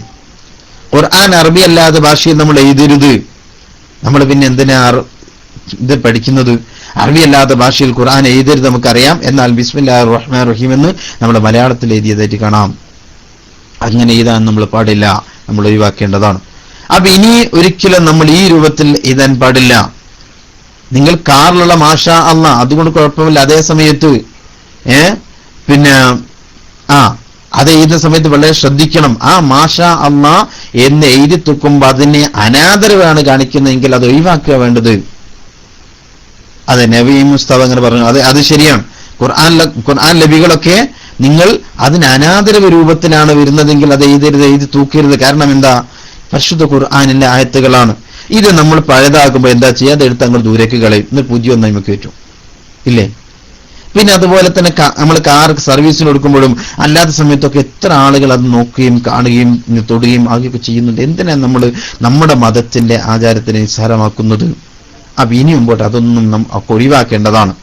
ഖുർആൻ അറബി അല്ലാത്ത ഭാഷയിൽ നമ്മൾ എഴുതരുത്. നമ്മൾ പിന്നെ എന്തിനാ ഇത് പഠിക്കുന്നത്? അറബി അല്ലാത്ത ഭാഷയിൽ ഖുർആൻ എഴുതരുത് നമുക്കറിയാം. എന്നാൽ ബിസ്മില്ലാഹിർ റഹ്മാനിർ റഹീം എന്ന് നമ്മൾ മലയാളത്തിൽ എഴുതിയതായിട്ട് കാണാം. അങ്ങനെ എഴുതാൻ നമ്മൾ പാടില്ല. നമ്മൾ ഒഴിവാക്കേണ്ടതാണ്. അപ്പൊ ഇനി ഒരിക്കലും നമ്മൾ ഈ രൂപത്തിൽ എഴുതാൻ പാടില്ല. നിങ്ങൾ കാറിലുള്ള മാഷാ അല്ലാഹ് അതുകൊണ്ട് കുഴപ്പമില്ല. അതേ സമയത്ത് അത് എഴുതുന്ന സമയത്ത് വളരെ ശ്രദ്ധിക്കണം. ആ മാഷാ അല്ലാഹ് എന്ന് എഴുതി തുക്കുമ്പോ അതിനെ അനാദരവാണ് കാണിക്കുന്നതെങ്കിൽ അത് ഒഴിവാക്കുക വേണ്ടത്. അതെ, നബി മുസ്തഫ അങ്ങനെ പറഞ്ഞു. അത് ശരിയാണ്. ഖുർആൻ ലബികളൊക്കെ നിങ്ങൾ അതിന് അനാദരവ് രൂപത്തിലാണ് വരുന്നതെങ്കിൽ അത് എഴുതരുത്, എഴുതി തൂക്കരുത്. കാരണം എന്താ? പരിശുദ്ധ ഖുർആനിലെ ആയത്തുകളാണ്. ഇത് നമ്മൾ പഴയതാകുമ്പോൾ എന്താ ചെയ്യുക? അത് എടുത്ത് അങ്ങ് ദൂരേക്ക് കളയും. ഇന്ന് പുതിയ ഒന്നായി നമുക്ക് പറ്റും ഇല്ലേ? പിന്നെ അതുപോലെ തന്നെ നമ്മൾ കാർ സർവീസിന് കൊടുക്കുമ്പോഴും അല്ലാത്ത സമയത്തൊക്കെ എത്ര ആളുകൾ അത് നോക്കുകയും കാണുകയും തൊടുകയും ആകുകയൊക്കെ ചെയ്യുന്നുണ്ട്. എന്തിനാണ് നമ്മൾ നമ്മുടെ മതത്തിന്റെ ആചാരത്തിനെ നിസ്സാരമാക്കുന്നത്? അപ്പൊ ഇനി മുമ്പോട്ട് അതൊന്നും ഒഴിവാക്കേണ്ടതാണ്.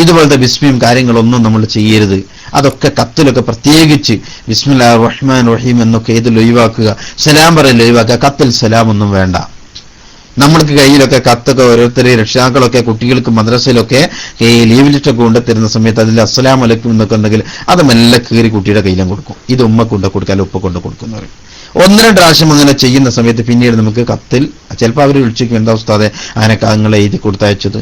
ഇതുപോലത്തെ ബിസ്മിയും കാര്യങ്ങളൊന്നും നമ്മൾ ചെയ്യരുത്. അതൊക്കെ കത്തിലൊക്കെ പ്രത്യേകിച്ച് ബിസ്മില്ലാഹിർ റഹ്മാനിർ റഹീം എന്നൊക്കെ ഇതിൽ ഒഴിവാക്കുക. സലാം പറയൽ ഒഴിവാക്കുക. കത്തിൽ സലാമൊന്നും വേണ്ട. നമ്മൾക്ക് കയ്യിലൊക്കെ കത്തൊക്കെ ഓരോരുത്തരെ രക്ഷിതാക്കളൊക്കെ കുട്ടികൾക്ക് മദ്രസയിലൊക്കെ ലീവ് ലിസ്റ്റൊക്കെ കൊണ്ടുതരുന്ന സമയത്ത് അതിൽ അസ്സലാമു അലൈക്കും എന്നൊക്കെ ഉണ്ടെങ്കിൽ അത് മെല്ലെ കീറി കുട്ടിയുടെ കയ്യിലും കൊടുക്കും. ഇത് ഉമ്മ കൊണ്ട് കൊടുക്കാൻ ഉപ്പ കൊണ്ട് കൊടുക്കുന്നവർ 1-2 പ്രാവശ്യം അങ്ങനെ ചെയ്യുന്ന സമയത്ത് പിന്നീട് നമുക്ക് കത്തിൽ ചിലപ്പോൾ അവർ വിളിച്ചേക്കും, എന്താ ഉസ്താദെ അങ്ങനെ നിങ്ങൾ എഴുതി കൊടുത്തയച്ചത്?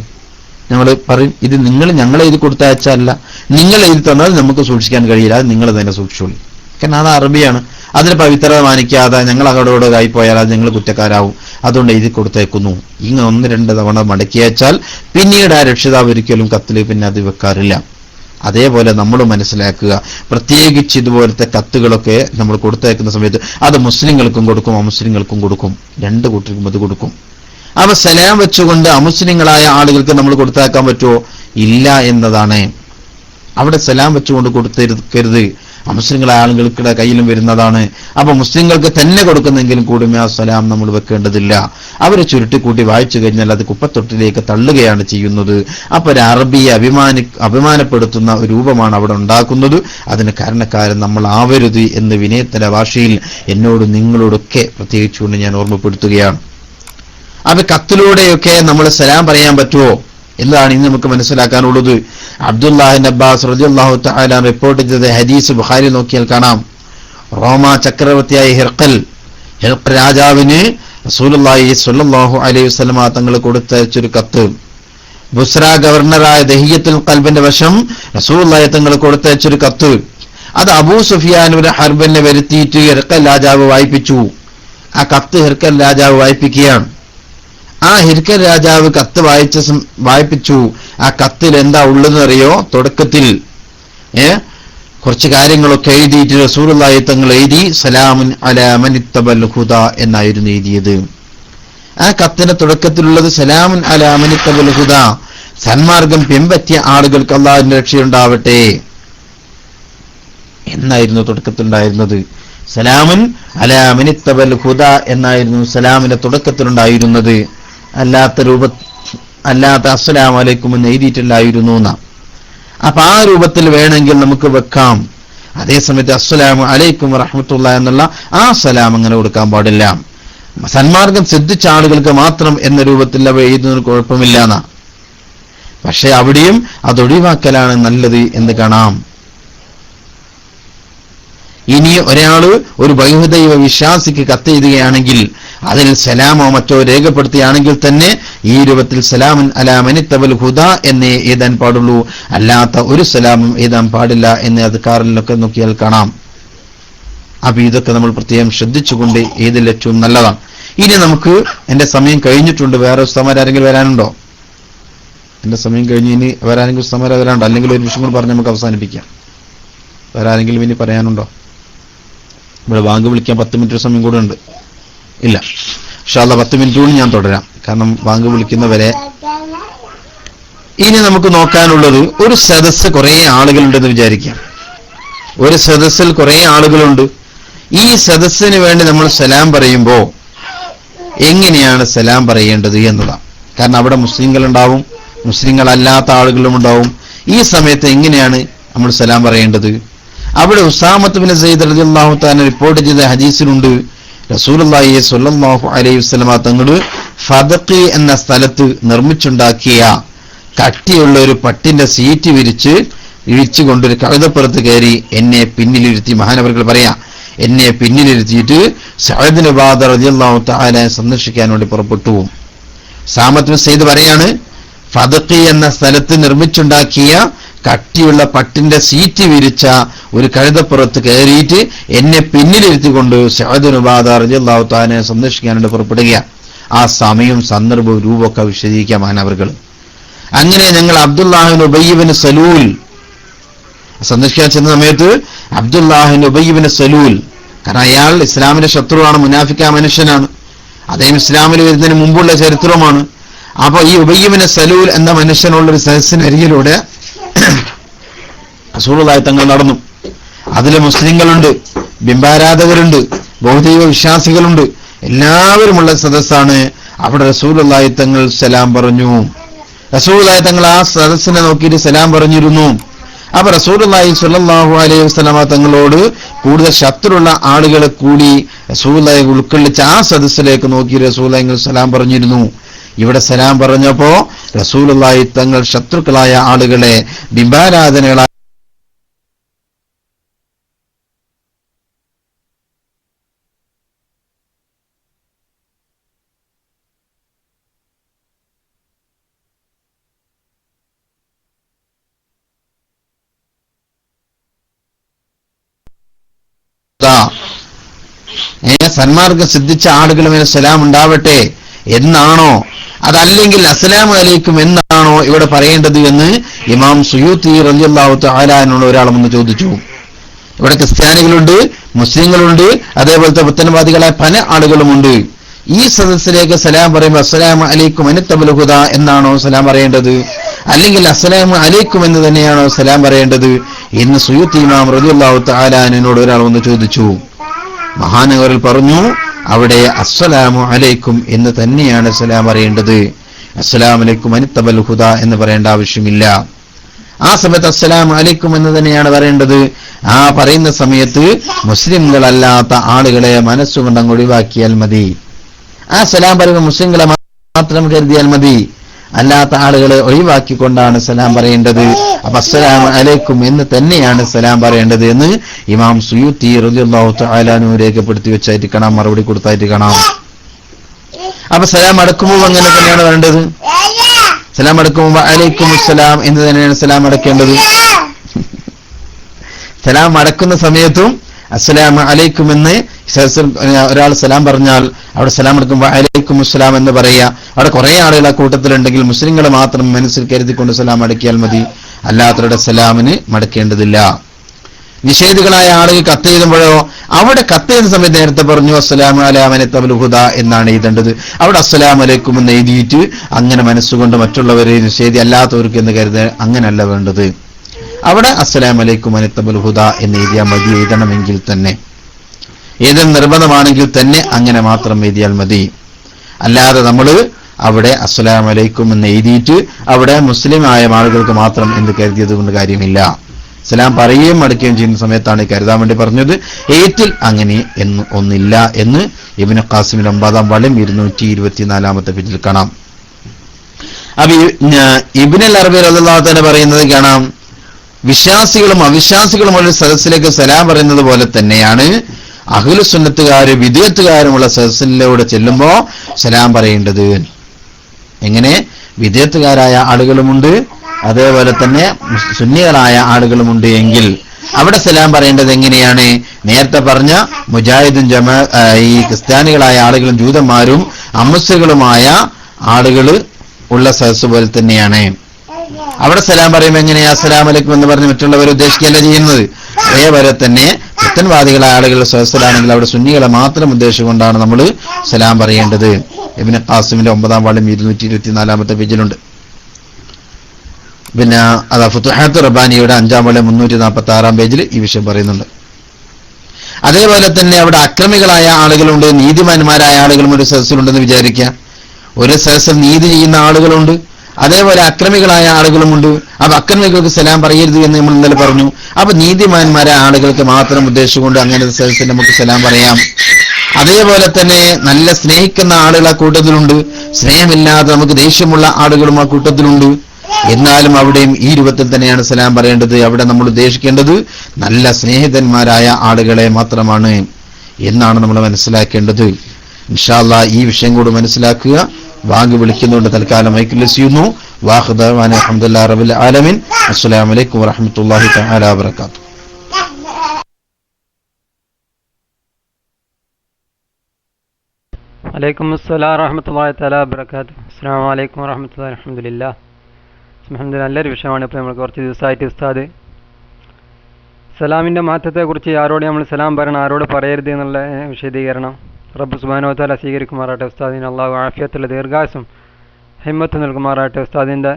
ഞങ്ങൾ പറയും, ഇത് നിങ്ങൾ ഞങ്ങളെ എഴുതി കൊടുത്തയച്ചല്ല, നിങ്ങൾ എഴുതി തന്നാൽ നമുക്ക് സൂക്ഷിക്കാൻ കഴിയില്ല, അത് നിങ്ങൾ തന്നെ സൂക്ഷിച്ചോളൂ. കാരണം അത് അറബിയാണ്. അതിന് പവിത്രത മാനിക്കാതെ ഞങ്ങൾ അങ്ങോട്ടോട് ആയിപ്പോയാൽ അത് ഞങ്ങൾ കുറ്റക്കാരാവും. അതുകൊണ്ട് എഴുതി കൊടുത്തേക്കുന്നു. ഇങ്ങനെ 1-2 തവണ മടക്കി അയച്ചാൽ പിന്നീട് ആ രക്ഷിതാവ് ഒരിക്കലും കത്തിൽ പിന്നെ അത് വെക്കാറില്ല. അതേപോലെ നമ്മൾ മനസ്സിലാക്കുക, പ്രത്യേകിച്ച് ഇതുപോലത്തെ കത്തുകളൊക്കെ നമ്മൾ കൊടുത്തയക്കുന്ന സമയത്ത് അത് മുസ്ലിങ്ങൾക്കും കൊടുക്കും അമുസ്ലിങ്ങൾക്കും കൊടുക്കും, 2 കൂട്ടർക്കും അത് കൊടുക്കും. അവ സലാം വെച്ചുകൊണ്ട് അമുസ്ലിങ്ങളായ ആളുകൾക്ക് നമ്മൾ കൊടുത്തയക്കാൻ പറ്റുമോ? ഇല്ല എന്നതാണ്. അവിടെ സലാം വെച്ചുകൊണ്ട് കൊടുത്തിരിക്കരുത്. അമുസ്ലിങ്ങളായ ആളുകൾക്കുടെ കയ്യിലും വരുന്നതാണ്. അപ്പൊ മുസ്ലിങ്ങൾക്ക് തന്നെ കൊടുക്കുന്നെങ്കിലും കൂടുമേ ആ സലാം നമ്മൾ വെക്കേണ്ടതില്ല. അവരെ ചുരുട്ടിക്കൂട്ടി വായിച്ചു കഴിഞ്ഞാൽ അത് കുപ്പത്തൊട്ടിലേക്ക് തള്ളുകയാണ് ചെയ്യുന്നത്. അപ്പൊ ഒരു അറബിയെ അഭിമാനപ്പെടുത്തുന്ന ഒരു രൂപമാണ് അവിടെ ഉണ്ടാക്കുന്നത്. അതിന് കാരണക്കാരൻ നമ്മൾ ആവരുത് എന്ന് വിനയത്തിന്റെ ഭാഷയിൽ എന്നോട് നിങ്ങളോടൊക്കെ പ്രത്യേകിച്ചുകൊണ്ട് ഞാൻ ഓർമ്മപ്പെടുത്തുകയാണ്. അപ്പൊ കത്തിലൂടെയൊക്കെ നമ്മൾ സലാം പറയാൻ പറ്റുമോ എന്നതാണ് ഇന്ന് നമുക്ക് മനസ്സിലാക്കാനുള്ളത്. അബ്ദുല്ലാഹി അബ്ബാസ് റളിയല്ലാഹു തആല റിപ്പോർട്ട് ചെയ്ത ഹദീസ് ബുഖാരി നോക്കിയാൽ കാണാം. റോമ ചക്രവർത്തിയായ ഹിർഖൽ രാജാവിന് റസൂലുള്ളാഹി സ്വല്ലല്ലാഹു അലൈഹി വസല്ലമ തങ്ങൾ കൊടുത്തയച്ചൊരു കത്ത്. ബുസ്ര ഗവർണറായ ദഹിയത്തുൽ ഖൽബിന്റെ വശം റസൂലുള്ളാഹി തങ്ങൾ കൊടുത്തയച്ചൊരു കത്ത്. അത് അബൂ സുഫിയാൻ ഒരു ഹർബിനെ വരുത്തിയിട്ട് ഹിർക്കൽ രാജാവ് വായിപ്പിച്ചു. ആ കത്ത് ഹിർക്കൽ രാജാവ് വായിപ്പിക്കുകയാണ്. ആ ഹിർക്കൽ രാജാവ് കത്ത് വായിപ്പിച്ചു. ആ കത്തിൽ എന്താ ഉള്ളതെന്നറിയോ? തുടക്കത്തിൽ കുറച്ച് കാര്യങ്ങളൊക്കെ എഴുതിയിട്ട് റസൂലുള്ളാഹി തങ്ങൾ എഴുതി സലാമുൻ അലാ മനിത്തബൽ ഹുദ എന്നായിരുന്നു എഴുതിയത്. ആ കത്തിന്റെ തുടക്കത്തിലുള്ളത് സലാമുൻ അലാ മനിത്തബൽ ഹുദ, സന്മാർഗം പിൻപറ്റിയ ആളുകൾക്ക് അല്ലാഹുവിന്റെ രക്ഷയുണ്ടാവട്ടെ എന്നായിരുന്നു തുടക്കത്തിലുണ്ടായിരുന്നത്. സലാമുൻ അലാ മനിത്തബൽ ഹുദ എന്നായിരുന്നു സലാമിന്റെ തുടക്കത്തിലുണ്ടായിരുന്നത്. അല്ലാത്ത അസ്സലാമു അലൈക്കും എന്ന് എഴുതിയിട്ടില്ലായിരുന്നു എന്നാ. അപ്പൊ ആ രൂപത്തിൽ വേണമെങ്കിൽ നമുക്ക് വെക്കാം. അതേസമയത്ത് അസ്സലാമു അലൈക്കും വറഹ്മത്തുള്ളാഹി എന്നുള്ള ആ സലാം അങ്ങനെ കൊടുക്കാൻ പാടില്ല. സന്മാർഗം സിദ്ധിച്ച ആളുകൾക്ക് മാത്രം എന്ന രൂപത്തിൽ അവ എഴുതുന്നതിന് കുഴപ്പമില്ല എന്നാ. പക്ഷെ അവിടെയും അതൊഴിവാക്കലാണ് നല്ലത് എന്ന് കാണാം. ഇനി ഒരാള് ഒരു ബഹുദൈവ വിശ്വാസിക്ക് കത്തെഴുതുകയാണെങ്കിൽ അതിൽ സലാമോ മറ്റോ രേഖപ്പെടുത്തുകയാണെങ്കിൽ തന്നെ ഈ രൂപത്തിൽ സലാമുൻ അലാ മനിത്തബൽ ഹുദ എന്നേ എഴുതാൻ പാടുള്ളൂ, അല്ലാത്ത ഒരു സലാമും എഴുതാൻ പാടില്ല എന്ന് അദ്കാറിലൊക്കെ നോക്കിയാൽ കാണാം. അപ്പൊ ഇതൊക്കെ നമ്മൾ പ്രത്യേകം ശ്രദ്ധിച്ചുകൊണ്ട് ഏതിൽ ഏറ്റവും നല്ലതാണ്. ഇനി നമുക്ക്, എന്റെ സമയം കഴിഞ്ഞിട്ടുണ്ട്, വേറെ ഉസ്താദന്മാരാരെങ്കിലും വരാനുണ്ടോ? എന്റെ സമയം കഴിഞ്ഞ് ഇനി വേറാരെങ്കിലും ഉസ്താദന്മാർ വരാനുണ്ടോ? അല്ലെങ്കിൽ ഒരു വിഷയം കൂടി പറഞ്ഞ് നമുക്ക് അവസാനിപ്പിക്കാം. വേറെ ആരെങ്കിലും ഇനി പറയാനുണ്ടോ? ഇവിടെ ബാങ്ക് വിളിക്കാൻ 10 മിനിറ്റ് സമയം കൂടെ ഉണ്ട്. ഇല്ല, ഇൻഷാ അല്ലാഹ് 10 മിനിറ്റ് കൂടി ഞാൻ തുടരാം, കാരണം ബാങ്ക് വിളിക്കുന്നവരെ. ഇനി നമുക്ക് നോക്കാനുള്ളത്, ഒരു സദസ്സ് കുറെ ആളുകളുണ്ടെന്ന് വിചാരിക്കാം. ഒരു സദസ്സിൽ കുറെ ആളുകളുണ്ട്. ഈ സദസ്സിന് വേണ്ടി നമ്മൾ സലാം പറയുമ്പോൾ എങ്ങനെയാണ് സലാം പറയേണ്ടത് എന്നതാണ്. കാരണം അവിടെ മുസ്ലിങ്ങളുണ്ടാവും, മുസ്ലിങ്ങളല്ലാത്ത ആളുകളും ഉണ്ടാവും. ഈ സമയത്ത് എങ്ങനെയാണ് നമ്മൾ സലാം പറയേണ്ടത്? അവിടെ ഉസാമത്ത് ബിൻ സയ്യിദ് റളിയല്ലാഹു തആല റിപ്പോർട്ട് ചെയ്ത ഹദീസിലുണ്ട്, റസൂലുള്ളാഹി സ്വല്ലല്ലാഹു അലൈഹി വസല്ലമ തങ്ങൾ ഫദഖി എന്ന സ്ഥലത്ത് നിർമ്മിച്ചുണ്ടാക്കിയ കട്ടിയുള്ള ഒരു പട്ടിന്റെ സീറ്റ് വിരിച്ചുകൊണ്ടൊരു കഴുതപ്പുറത്ത് കയറി എന്നെ പിന്നിലിരുത്തി, മഹാനവറുകൾ പറയാ, എന്നെ പിന്നിലിരുത്തിയിട്ട് സഅദ് ബിൻ ഉബാദ റളിയല്ലാഹു തആല സന്ദർശിക്കാൻ വേണ്ടി പുറപ്പെട്ടു. ഉസാമത്ത് ബിൻ സയ്യിദ് പറയാണ്, ഫദഖി എന്ന സ്ഥലത്ത് നിർമ്മിച്ചുണ്ടാക്കിയ കട്ടിയുള്ള പട്ടിന്റെ സീറ്റ് വിരിച്ച ഒരു കഴുതപ്പുറത്ത് കയറിയിട്ട് എന്നെ പിന്നിലിരുത്തിക്കൊണ്ട് സഅദ് ബിൻ ഉബാദ റളിയല്ലാഹു തആല സന്ദർശിക്കാനായിട്ട് പുറപ്പെടുകയാണ്. ആ സമയവും സന്ദർഭവും രൂപമൊക്കെ വിശദീകരിക്കാൻ മഹാനവറുകൾ. അങ്ങനെ ഞങ്ങൾ അബ്ദുല്ലാഹ് ബിൻ ഉബയ്യ് ബിൻ സലൂൽ സന്ദർശിക്കാൻ ചെന്ന സമയത്ത് അബ്ദുല്ലാഹ് ബിൻ ഉബയ്യ് ബിൻ സലൂൽ, കാരണം അയാൾ ഇസ്ലാമിന്റെ ശത്രുവാണ്, മുനാഫിക്കാ മനുഷ്യനാണ്, അദ്ദേഹം ഇസ്ലാമിൽ വരുന്നതിന് മുമ്പുള്ള ചരിത്രമാണ്. അപ്പൊ ഈ ഉബയ്യ് ബിൻ സലൂൽ എന്ന മനുഷ്യനുള്ള ഒരു സദസ്സിനരികിലൂടെ റസൂലുള്ളാഹി തങ്ങൾ നടന്നു. അതിൽ മുസ്ലിങ്ങളുണ്ട്, ബിംബാരാധകരുണ്ട്, ബഹുദൈവ വിശ്വാസികളുണ്ട്, എല്ലാവരുമുള്ള സദസ്സാണ്. അവിടെ റസൂലുള്ളാഹി തങ്ങൾ സലാം പറഞ്ഞു. റസൂലുള്ളാഹി തങ്ങൾ ആ സദസ്സിനെ നോക്കിയിട്ട് സലാം പറഞ്ഞിരുന്നു. അപ്പൊ റസൂലുള്ളാഹി സ്വല്ലല്ലാഹു അലൈഹി വസല്ലമ തങ്ങളോട് കൂടുതൽ ശത്രുള്ള ആളുകളെ കൂടി റസൂലുള്ളാഹി ഉൾക്കൊള്ളിച്ച് ആ സദസ്സിലേക്ക് നോക്കി റസൂലുള്ളാഹി സലാം പറഞ്ഞിരുന്നു. ഇവിടെ സലാം പറഞ്ഞപ്പോ റസൂലുള്ളാഹി തങ്ങൾ ശത്രുക്കളായ ആളുകളെ, ബിംബാരാധനകളായ സന്മാർഗം സിദ്ധിച്ച ആളുകളുടെ മേൽ സലാം ഉണ്ടാവട്ടെ എന്നാണോ, അതല്ലെങ്കിൽ അസ്സലാമു അലൈക്കും എന്നാണോ ഇവിടെ പറയേണ്ടത് എന്ന് ഇമാം സുയൂത്തി റളിയല്ലാഹു തആല അൻഹു ഒരാൾ വന്ന് ചോദിച്ചു. ഇവിടെ ക്രിസ്ത്യാനികളുണ്ട്, മുസ്ലിങ്ങളുണ്ട്, അതേപോലത്തെ പുത്തൻവാദികളായ പല ആളുകളുമുണ്ട്. ഈ സദസ്സിലേക്ക് സലാം പറയുമ്പോൾ അസ്സലാമു അലൈക്കും അനിത്തബൽ ഹുദ എന്നാണോ സലാം പറയേണ്ടത്, അല്ലെങ്കിൽ അസ്സലാമു അലൈക്കും എന്ന് തന്നെയാണോ സലാം പറയേണ്ടത് എന്ന് സുയൂത്തി ഇമാം റളിയല്ലാഹു തആല അൻഹുവിനോട് ഒരാൾ വന്ന് ചോദിച്ചു. മഹാനവറിൽ പറഞ്ഞു, അവിടെ അസ്സലാമു അലൈക്കും എന്ന് തന്നെയാണ് സലാം പറയേണ്ടത്. അസ്സലാമു അലൈക്കും അനിത്തബൽ ഹുദ എന്ന് പറയേണ്ട ആവശ്യമില്ല. ആ സമയത്ത് അസ്സലാമു അലൈക്കും എന്ന് തന്നെയാണ് പറയേണ്ടത്. ആ പറയുന്ന സമയത്ത് മുസ്ലിംകളല്ലാത്ത ആളുകളെ മനസ്സുകൊണ്ട് അങ്ങ് ഒഴിവാക്കിയാൽ മതി. ആ സലാം പറയുമ്പോൾ മുസ്ലിംകളെ മാത്രം കരുതിയാൽ മതി, അല്ലാത്ത ആളുകളെ ഒഴിവാക്കിക്കൊണ്ടാണ് സലാം പറയേണ്ടത്. അപ്പൊ അസ്സലാമു അലൈക്കും എന്ന് തന്നെയാണ് സലാം പറയേണ്ടത് എന്ന് ഇമാം സുയൂത്തി റളിയല്ലാഹു തആല അൻഹു രേഖപ്പെടുത്തി വെച്ചായിട്ട് കാണാം, മറുപടി കൊടുത്തായിട്ട് കാണാം. അപ്പൊ സലാം അടക്കുമ്പോൾ അങ്ങനെ തന്നെയാണ് പറയേണ്ടത്. സലാം അടക്കുമ്പോൾ വഅലൈക്കും അസ്സലാം എന്ന് തന്നെയാണ് സലാം അടക്കേണ്ടത്. സലാം അടക്കുന്ന സമയത്തും അസ്സലാമു അലൈക്കും എന്ന് ഒരാൾ സലാം പറഞ്ഞാൽ അവിടെ സലാം അടക്കുമ്പോൾ വഅലൈക്കും അസ്സലാം എന്ന് പറയുക. അവിടെ കുറെ ആളുകൾ ആ കൂട്ടത്തിലുണ്ടെങ്കിൽ മുസ്ലിങ്ങൾ മാത്രം മനസ്സിൽ കരുതിക്കൊണ്ട് സലാം അടക്കിയാൽ മതി, അല്ലാത്തവരുടെ സലാമിന് മടക്കേണ്ടതില്ല. നിഷേധികളായ ആളുകൾ കത്ത് എഴുതുമ്പോഴോ അവിടെ കത്ത് എഴുതുന്ന സമയത്ത് നേരത്തെ പറഞ്ഞു അസ്സലാമു അലാ മൻ ഇത്തബഅൽ ഹുദാ എന്നാണ് എഴുതേണ്ടത്. അവിടെ അസ്സലാമു അലൈക്കും എന്ന് എഴുതിയിട്ട് അങ്ങനെ മനസ്സുകൊണ്ട് മറ്റുള്ളവരെ നിഷേധി അല്ലാത്തവർക്ക് എന്ന് കരുത അങ്ങനല്ല വേണ്ടത്. അവിടെ അസ്സലാമു അലൈക്കും മൻ ഇത്തബഅൽ ഹുദാ എന്ന് എഴുതിയാൽ മതി. എഴുതണമെങ്കിൽ തന്നെ ഏതൊരു നിർബന്ധമാണെങ്കിൽ തന്നെ അങ്ങനെ മാത്രം എഴുതിയാൽ മതി. അല്ലാതെ നമ്മൾ അവിടെ അസ്സലാമു അലൈക്കും എന്ന് എഴുതിയിട്ട് അവിടെ മുസ്ലിം ആയ ആളുകൾക്ക് മാത്രം എന്ന് കരുതിയത് കൊണ്ട് കാര്യമില്ല. സലാം പറയുകയും മടക്കുകയും ചെയ്യുന്ന സമയത്താണ് കരുതാൻ വേണ്ടി പറഞ്ഞത്. ഏറ്റിൽ അങ്ങനെ എന്ന് ഒന്നില്ല എന്ന് ഇബ്നു ഖാസിമിന്റെ 9-ാം വാള്യം 224-ാമത്തെ പേജിൽ കാണാം. അപ്പൊ ഇബ്നുൽ അറബി റളിയല്ലാഹു തആല പറയുന്നത് കാണാം, വിശ്വാസികളും അവിശ്വാസികളുമുള്ള സദസ്സിലേക്ക് സലാം പറയുന്നത് പോലെ തന്നെയാണ് അഹ്ലു സുന്നത്തുകാരും വിദഅത്തുകാരുമുള്ള സദസ്സിലൂടെ ചെല്ലുമ്പോ സലാം പറയേണ്ടത്. എങ്ങനെ? വിദഅത്തുകാരായ ആളുകളുമുണ്ട്, അതേപോലെ തന്നെ സുന്നികളായ ആളുകളുമുണ്ട് എങ്കിൽ അവിടെ സലാം പറയേണ്ടത് എങ്ങനെയാണ്? നേരത്തെ പറഞ്ഞ മുജാഹിദും ഈ ക്രിസ്ത്യാനികളായ ആളുകളും ജൂതന്മാരും അമുസ്ലികളുമായ ആളുകൾ ഉള്ള സദസ്സ് പോലെ തന്നെയാണ്. അവിടെ സലാം പറയുമ്പോൾ എങ്ങനെയാ അസ്സലാമു അലൈക്കും എന്ന് പറഞ്ഞ് മറ്റുള്ളവരെ ഉദ്ദേശിക്കുകയല്ല ചെയ്യുന്നത്. അതേപോലെ തന്നെ ക്രിസ്ത്യൻവാദികളായ ആളുകളുടെ സദസ്സിലാണെങ്കിൽ അവിടെ സുന്നികളെ മാത്രം ഉദ്ദേശിച്ചുകൊണ്ടാണ് നമ്മൾ സലാം പറയേണ്ടത്. ഇബ്നു ഖാസിമിന്റെ 9-ാം വാള്യം 224-ാമത്തെ പേജിലുണ്ട്. പിന്നെ അതാ ഫുതുഹാത്ത് റബ്ബാനിയുടെ 5-ാം വാള്യം 346-ാം പേജിൽ ഈ വിഷയം പറയുന്നുണ്ട്. അതേപോലെ തന്നെ അവിടെ അക്രമികളായ ആളുകളുണ്ട്, നീതിമാന്മാരായ ആളുകളും ഒരു സദസ്സിലുണ്ടെന്ന് വിചാരിക്കുക. ഒരു സദസ്സിൽ നീതി ചെയ്യുന്ന ആളുകളുണ്ട്, അതേപോലെ അക്രമികളായ ആളുകളുമുണ്ട്. അപ്പൊ അക്രമികൾക്ക് സലാം പറയരുത് എന്ന് നമ്മൾ ഇന്നലെ പറഞ്ഞു. അപ്പൊ നീതിമാന്മാരായ ആളുകൾക്ക് മാത്രം ഉദ്ദേശിച്ചുകൊണ്ട് അങ്ങനത്തെ സദസ്സിൽ നമുക്ക് സലാം പറയാം. അതേപോലെ തന്നെ നല്ല സ്നേഹിക്കുന്ന ആളുകൾ ആ കൂട്ടത്തിലുണ്ട്, സ്നേഹമില്ലാതെ നമുക്ക് ദേഷ്യമുള്ള ആളുകളും ആ കൂട്ടത്തിലുണ്ട്. എന്നാലും അവിടെയും ഈ രൂപത്തിൽ തന്നെയാണ് സലാം പറയേണ്ടത്. അവിടെ നമ്മൾ ഉദ്ദേശിക്കേണ്ടത് നല്ല സ്നേഹിതന്മാരായ ആളുകളെ മാത്രമാണ് എന്നാണ് നമ്മൾ മനസ്സിലാക്കേണ്ടത്. ഇൻഷാ അല്ലാഹ് ഈ വിഷയം കൂടി മനസ്സിലാക്കുക. വാങ്ങി വിളിക്കുന്നുണ്ട്. തൽക്കാലം മൈക്കിൽ ചെയ്യുന്നു. വാഖിദാന അൽഹംദുലില്ലാഹി റബ്ബിൽ ആലമീൻ. അസ്സലാമു അലൈക്കും വറഹ്മത്തുള്ളാഹി തആല വബറകാതുഹു. വലൈക്കും അസ്സലാം വറഹ്മത്തുള്ളാഹി തആല വബറകാതുഹു. അസ്സലാമു അലൈക്കും വറഹ്മത്തുള്ളാഹി അൽഹംദുലില്ലാഹ്. നല്ലൊരു വിഷയമാണ് ഇപ്പോൾ നമ്മൾ കുറച്ച് ദിവസമായിട്ട് ഉസ്താദ് സലാമിൻ്റെ മഹത്വത്തെക്കുറിച്ച് ആരോട് നമ്മൾ സലാം പറയണം, ആരോട് പറയരുത് എന്നുള്ള വിശദീകരണം റബ്ബ് സുബ്ഹാനഹു വ തആല സ്വീകരിക്കുമാറാട്ടെ. ഉസ്താദിന് അള്ളാഹു ആഫിയത്തുള്ള ദീർഘായുസ്സും ഹിമ്മത്ത് നൽകുമാറാട്ടെ. ഉസ്താദിൻ്റെ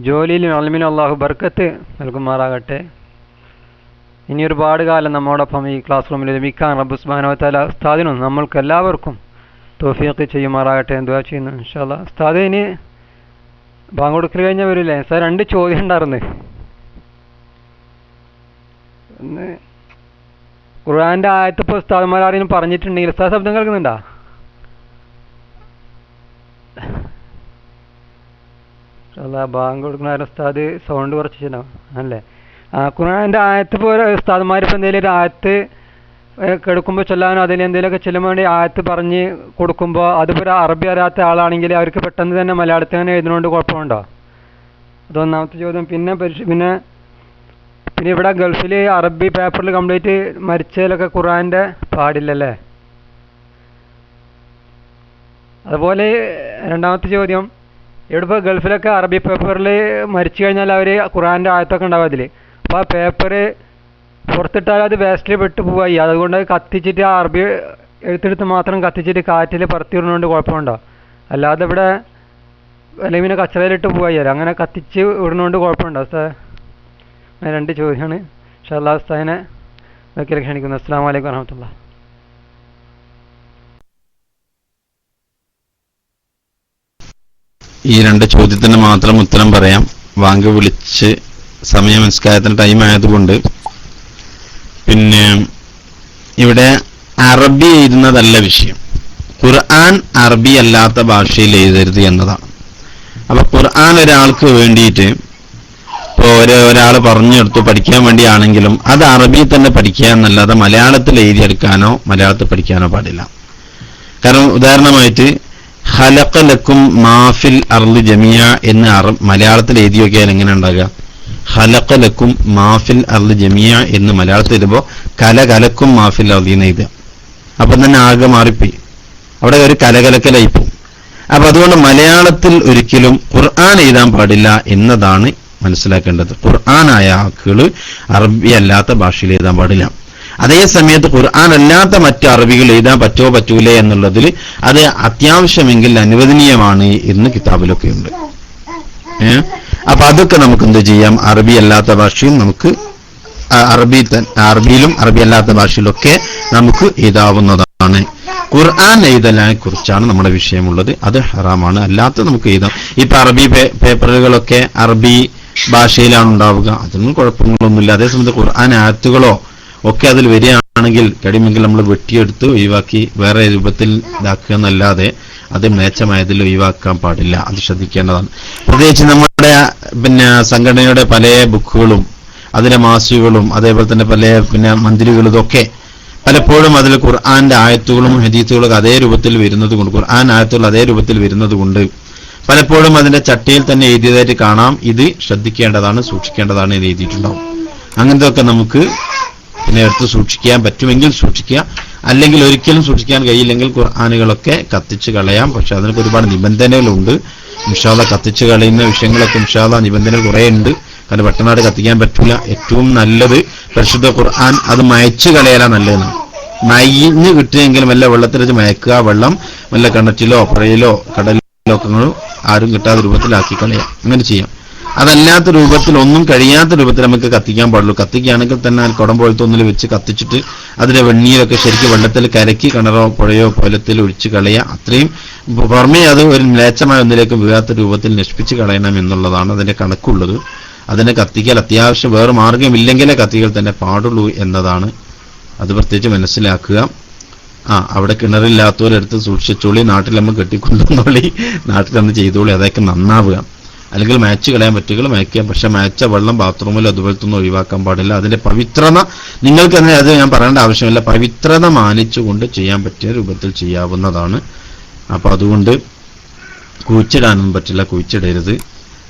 ജോലിയിലും അൽമിനും അള്ളാഹു ബർക്കത്ത് നൽകുമാറാകട്ടെ. ഇനി ഒരുപാട് കാലം നമ്മോടൊപ്പം ഈ ക്ലാസ് റൂമിൽ ലഭിക്കാൻ റബ്ബ് സുബ്ഹാനഹു വ തആല ഉസ്താദിനും നമ്മൾക്ക് എല്ലാവർക്കും തൗഫീഖ് ചെയ്യുമാറാകട്ടെ എന്ന് ദുആ ചെയ്യുന്നു. ഇൻഷാ അല്ലാഹ്. ഉസ്താദ് ഇനി ബാങ്ക് കൊടുക്കൽ കഴിഞ്ഞാൽ വരില്ലേ? സാർ 2 ചോദ്യം ഉണ്ടായിരുന്നു. ഒന്ന് ഖുർആന്റെ ആയത്ത് ഇപ്പോൾ ഉസ്താദ്മാർ ആരെങ്കിലും പറഞ്ഞിട്ടുണ്ടെങ്കിൽ ഉസ്താദ് ശബ്ദം കേൾക്കുന്നുണ്ടോ? ബാങ്ക് കൊടുക്കുന്ന ഉസ്താദ് സൗണ്ട് കുറച്ചിട്ടുണ്ടാവും അല്ലേ? ഖുർആന്റെ ആയത്ത് പോലെ ഉസ്താദ്മാർ ഇപ്പോൾ എന്തെങ്കിലും ഒരു ആയത്ത് കെടുക്കുമ്പോൾ ചൊല്ലാനോ അതിൽ എന്തെങ്കിലുമൊക്കെ ചെല്ലാൻ വേണ്ടി ആയത്ത് പറഞ്ഞ് കൊടുക്കുമ്പോൾ അതിപ്പോൾ ഒരു അറബി അറിയാത്ത ആളാണെങ്കിൽ അവർക്ക് പെട്ടെന്ന് തന്നെ മലയാളത്തിൽ തന്നെ എഴുതുന്നതുകൊണ്ട് കുഴപ്പമുണ്ടോ? അതൊന്നാമത്തെ ചോദ്യം. പിന്നെ ഇവിടെ ഗൾഫിൽ അറബി പേപ്പറിൽ കംപ്ലീറ്റ് മരിച്ചതിലൊക്കെ ഖുർആൻ്റെ പാടില്ലല്ലേ? അതുപോലെ രണ്ടാമത്തെ ചോദ്യം, ഇവിടെ ഇപ്പോൾ ഗൾഫിലൊക്കെ അറബി പേപ്പറിൽ മരിച്ചു കഴിഞ്ഞാൽ അവർ ഖുർആൻ്റെ ആയത്തൊക്കെ ഉണ്ടാവും അതിൽ. അപ്പോൾ ആ പേപ്പർ പുറത്തിട്ടാൽ അത് വേസ്റ്റിൽ പെട്ട് പോവായി. അതുകൊണ്ട് കത്തിച്ചിട്ട് ആ അറബി എഴുത്തെടുത്ത് മാത്രം കത്തിച്ചിട്ട് കാറ്റിൽ പറത്തി വിടുന്നതുകൊണ്ട് കുഴപ്പമുണ്ടോ? അല്ലാതെ ഇവിടെ അല്ലെങ്കിൽ പിന്നെ കച്ചറയിലിട്ട് പോവായി അങ്ങനെ കത്തിച്ച് വിടുന്നതുകൊണ്ട് കുഴപ്പമുണ്ടോ ഉസ്താദ്? 2 ചോദ്യമാണ്. ഇൻഷാ അല്ലാഹ് ഉസ്താദിനെ നോക്കി ക്ഷണിക്കുന്നു. അസ്സലാമു അലൈക്കും വറഹ്മത്തുള്ളാഹി. ഈ 2 ചോദ്യത്തിന് മാത്രം ഉത്തരം പറയാം. വാങ്ക് വിളിച്ച് സമയം നിസ്കാരത്തിന് ടൈം ആയതുകൊണ്ട്. പിന്നെ ഇവിടെ അറബി എഴുതുന്നതല്ല വിഷയം, ഖുർആൻ അറബി അല്ലാത്ത ഭാഷയിൽ എഴുതരുത് എന്നതാണ്. അപ്പൊ ഖുർആൻ ഒരാൾക്ക് വേണ്ടിയിട്ട് ഇപ്പോൾ ഒരാൾ പറഞ്ഞെടുത്തു പഠിക്കാൻ വേണ്ടിയാണെങ്കിലും അത് അറബി തന്നെ പഠിക്കുക എന്നല്ലാതെ മലയാളത്തിൽ എഴുതിയെടുക്കാനോ മലയാളത്തിൽ പഠിക്കാനോ പാടില്ല. കാരണം ഉദാഹരണമായിട്ട് ഖലഖലക്കും മാഫിൽ അർളി ജമിയ എന്ന് മലയാളത്തിൽ എഴുതി നോക്കിയാൽ എങ്ങനെ ഉണ്ടാകുക? ഖലഖലക്കും മാഫിൽ അർളി ജമിയ എന്ന് മലയാളത്തിൽ എഴുതുമ്പോൾ കലകലക്കും മാഫിൽ അർളി എന്ന് എഴുതുക. അപ്പം തന്നെ ആകെ മാറിപ്പോയി, അവിടെ ഒരു കലകലക്കലായിപ്പോവും. അപ്പൊ അതുകൊണ്ട് മലയാളത്തിൽ ഒരിക്കലും ഖുർആൻ എഴുതാൻ പാടില്ല എന്നതാണ് മനസ്സിലാക്കേണ്ടത്. ഖുർആനായ വാക്കുകൾ അറബി അല്ലാത്ത ഭാഷയിൽ എഴുതാൻ പാടില്ല. അതേ സമയത്ത് ഖുർആൻ അല്ലാത്ത മറ്റ് അറബികൾ എഴുതാൻ പറ്റുമോ പറ്റൂലേ എന്നുള്ളതിൽ അത് അത്യാവശ്യമെങ്കിൽ അനുവദനീയമാണ് എന്ന് കിതാബിലൊക്കെ ഉണ്ട്. അപ്പൊ അതൊക്കെ നമുക്ക് എന്ത് ചെയ്യാം? അറബി അല്ലാത്ത ഭാഷയും നമുക്ക് അറബിയിലും അറബി അല്ലാത്ത ഭാഷയിലൊക്കെ നമുക്ക് എഴുതാവുന്നതാണ്. ഖുർആൻ എഴുതലിനെ കുറിച്ചാണ് നമ്മുടെ വിഷയമുള്ളത്. അത് ഹറാമാണ്, അല്ലാത്ത നമുക്ക് എഴുതാം. ഇപ്പൊ അറബി പേപ്പറുകളൊക്കെ അറബി ഭാഷയിലാണ് ഉണ്ടാവുക, അതൊന്നും കുഴപ്പങ്ങളൊന്നുമില്ല. അതേസമയത്ത് ഖുർആൻ ആയത്തുകളോ ഒക്കെ അതിൽ വരികയാണെങ്കിൽ കഴിയുമെങ്കിൽ നമ്മൾ വെട്ടിയെടുത്ത് ഒഴിവാക്കി വേറെ രൂപത്തിൽ ഇതാക്കുക എന്നല്ലാതെ അത് മേച്ചമായതിൽ ഒഴിവാക്കാൻ പാടില്ല. അത് ശ്രദ്ധിക്കേണ്ടതാണ്. പ്രത്യേകിച്ച് നമ്മുടെ സംഘടനയുടെ പല ബുക്കുകളും അതിലെ മാസികകളും അതേപോലെ തന്നെ പല മന്ത്രികളും ഇതൊക്കെ പലപ്പോഴും അതിൽ ഖുർആന്റെ ആയത്തുകളും ഹദീസുകളും അതേ രൂപത്തിൽ വരുന്നത് കൊണ്ട്, ഖുർആൻ ആയത്തുകൾ അതേ രൂപത്തിൽ വരുന്നത് കൊണ്ട് പലപ്പോഴും അതിന്റെ ചട്ടയിൽ തന്നെ എഴുതിയതായിട്ട് കാണാം. ഇത് ശ്രദ്ധിക്കേണ്ടതാണ്, സൂക്ഷിക്കേണ്ടതാണ് എന്ന് എഴുതിയിട്ടുണ്ടാവും. അങ്ങനത്തെ ഒക്കെ നമുക്ക് എടുത്ത് സൂക്ഷിക്കാൻ പറ്റുമെങ്കിൽ സൂക്ഷിക്കുക, അല്ലെങ്കിൽ ഒരിക്കലും സൂക്ഷിക്കാൻ കഴിയില്ലെങ്കിൽ ഖുർആനുകളൊക്കെ കത്തിച്ച് കളയാം. പക്ഷെ അതിനൊക്കെ ഒരുപാട് നിബന്ധനകളുണ്ട്. ഇൻഷാ അല്ലാഹ് കത്തിച്ച് കളയുന്ന വിഷയങ്ങളൊക്കെ ഇൻഷാ അല്ലാഹ് നിബന്ധനകൾ കുറേ ഉണ്ട്. കാരണം പെട്ടെന്നാട് കത്തിക്കാൻ പറ്റൂല. ഏറ്റവും നല്ലത് പരിശുദ്ധ ഖുർആൻ അത് മയച്ചു കളയാലാണ് നല്ലതെന്ന്. മയഞ്ഞ് കിട്ടുമെങ്കിലും വല്ല വെള്ളത്തിലേക്ക് മയക്കുക, വെള്ളം വല്ല കിണറ്റിലോ പുഴയിലോ കടലിലോ ഒക്കെ ആരും കിട്ടാത്ത രൂപത്തിലാക്കി കളയാം. അങ്ങനെ ചെയ്യാം. അതല്ലാത്ത രൂപത്തിൽ ഒന്നും കഴിയാത്ത രൂപത്തിൽ നമുക്ക് കത്തിക്കാൻ പാടുള്ളൂ. കത്തിക്കുകയാണെങ്കിൽ തന്നെ കുടം പോലത്തെ ഒന്നിൽ വെച്ച് കത്തിച്ചിട്ട് അതിലെ വെണ്ണീരൊക്കെ ശരിക്കും വെള്ളത്തിൽ കലക്കി കിണറോ പുഴയോ പോലത്തിൽ ഒഴിച്ച് കളയുക. അത്രയും പുറമേ അത് ഒരു മ്ലേച്ഛമായ ഒന്നിലേക്ക് വീഴാത്ത രൂപത്തിൽ നശിപ്പിച്ച് കളയണം എന്നുള്ളതാണ് അതിന്റെ കണക്കുള്ളത്. അതിനെ കത്തിക്കൽ അത്യാവശ്യം വേറെ മാർഗമില്ലെങ്കിലേ കത്തിക്കൽ തന്നെ പാടുള്ളൂ എന്നതാണ്. അത് പ്രത്യേകിച്ച് മനസ്സിലാക്കുക. അവിടെ കിണറില്ലാത്തവരെടുത്ത് സൂക്ഷിച്ചോളി, നാട്ടിൽ നമ്മൾ കെട്ടിക്കൊണ്ടുവന്നോളി, നാട്ടിൽ അന്ന് ചെയ്തോളി, അതൊക്കെ നന്നാവുക. അല്ലെങ്കിൽ മാച്ച് കളയാൻ പറ്റുക മായ്ക്കാം. പക്ഷെ മാച്ച വെള്ളം ബാത്റൂമിൽ അതുപോലത്തെ ഒന്നും ഒഴിവാക്കാൻ പാടില്ല. അതിന്റെ പവിത്രത നിങ്ങൾക്ക് തന്നെ അത് ഞാൻ പറയേണ്ട ആവശ്യമില്ല. പവിത്രത മാനിച്ചുകൊണ്ട് ചെയ്യാൻ പറ്റിയ രൂപത്തിൽ ചെയ്യാവുന്നതാണ്. അപ്പൊ അതുകൊണ്ട് കുഴിച്ചിടാനൊന്നും പറ്റില്ല, കുഴിച്ചിടരുത്.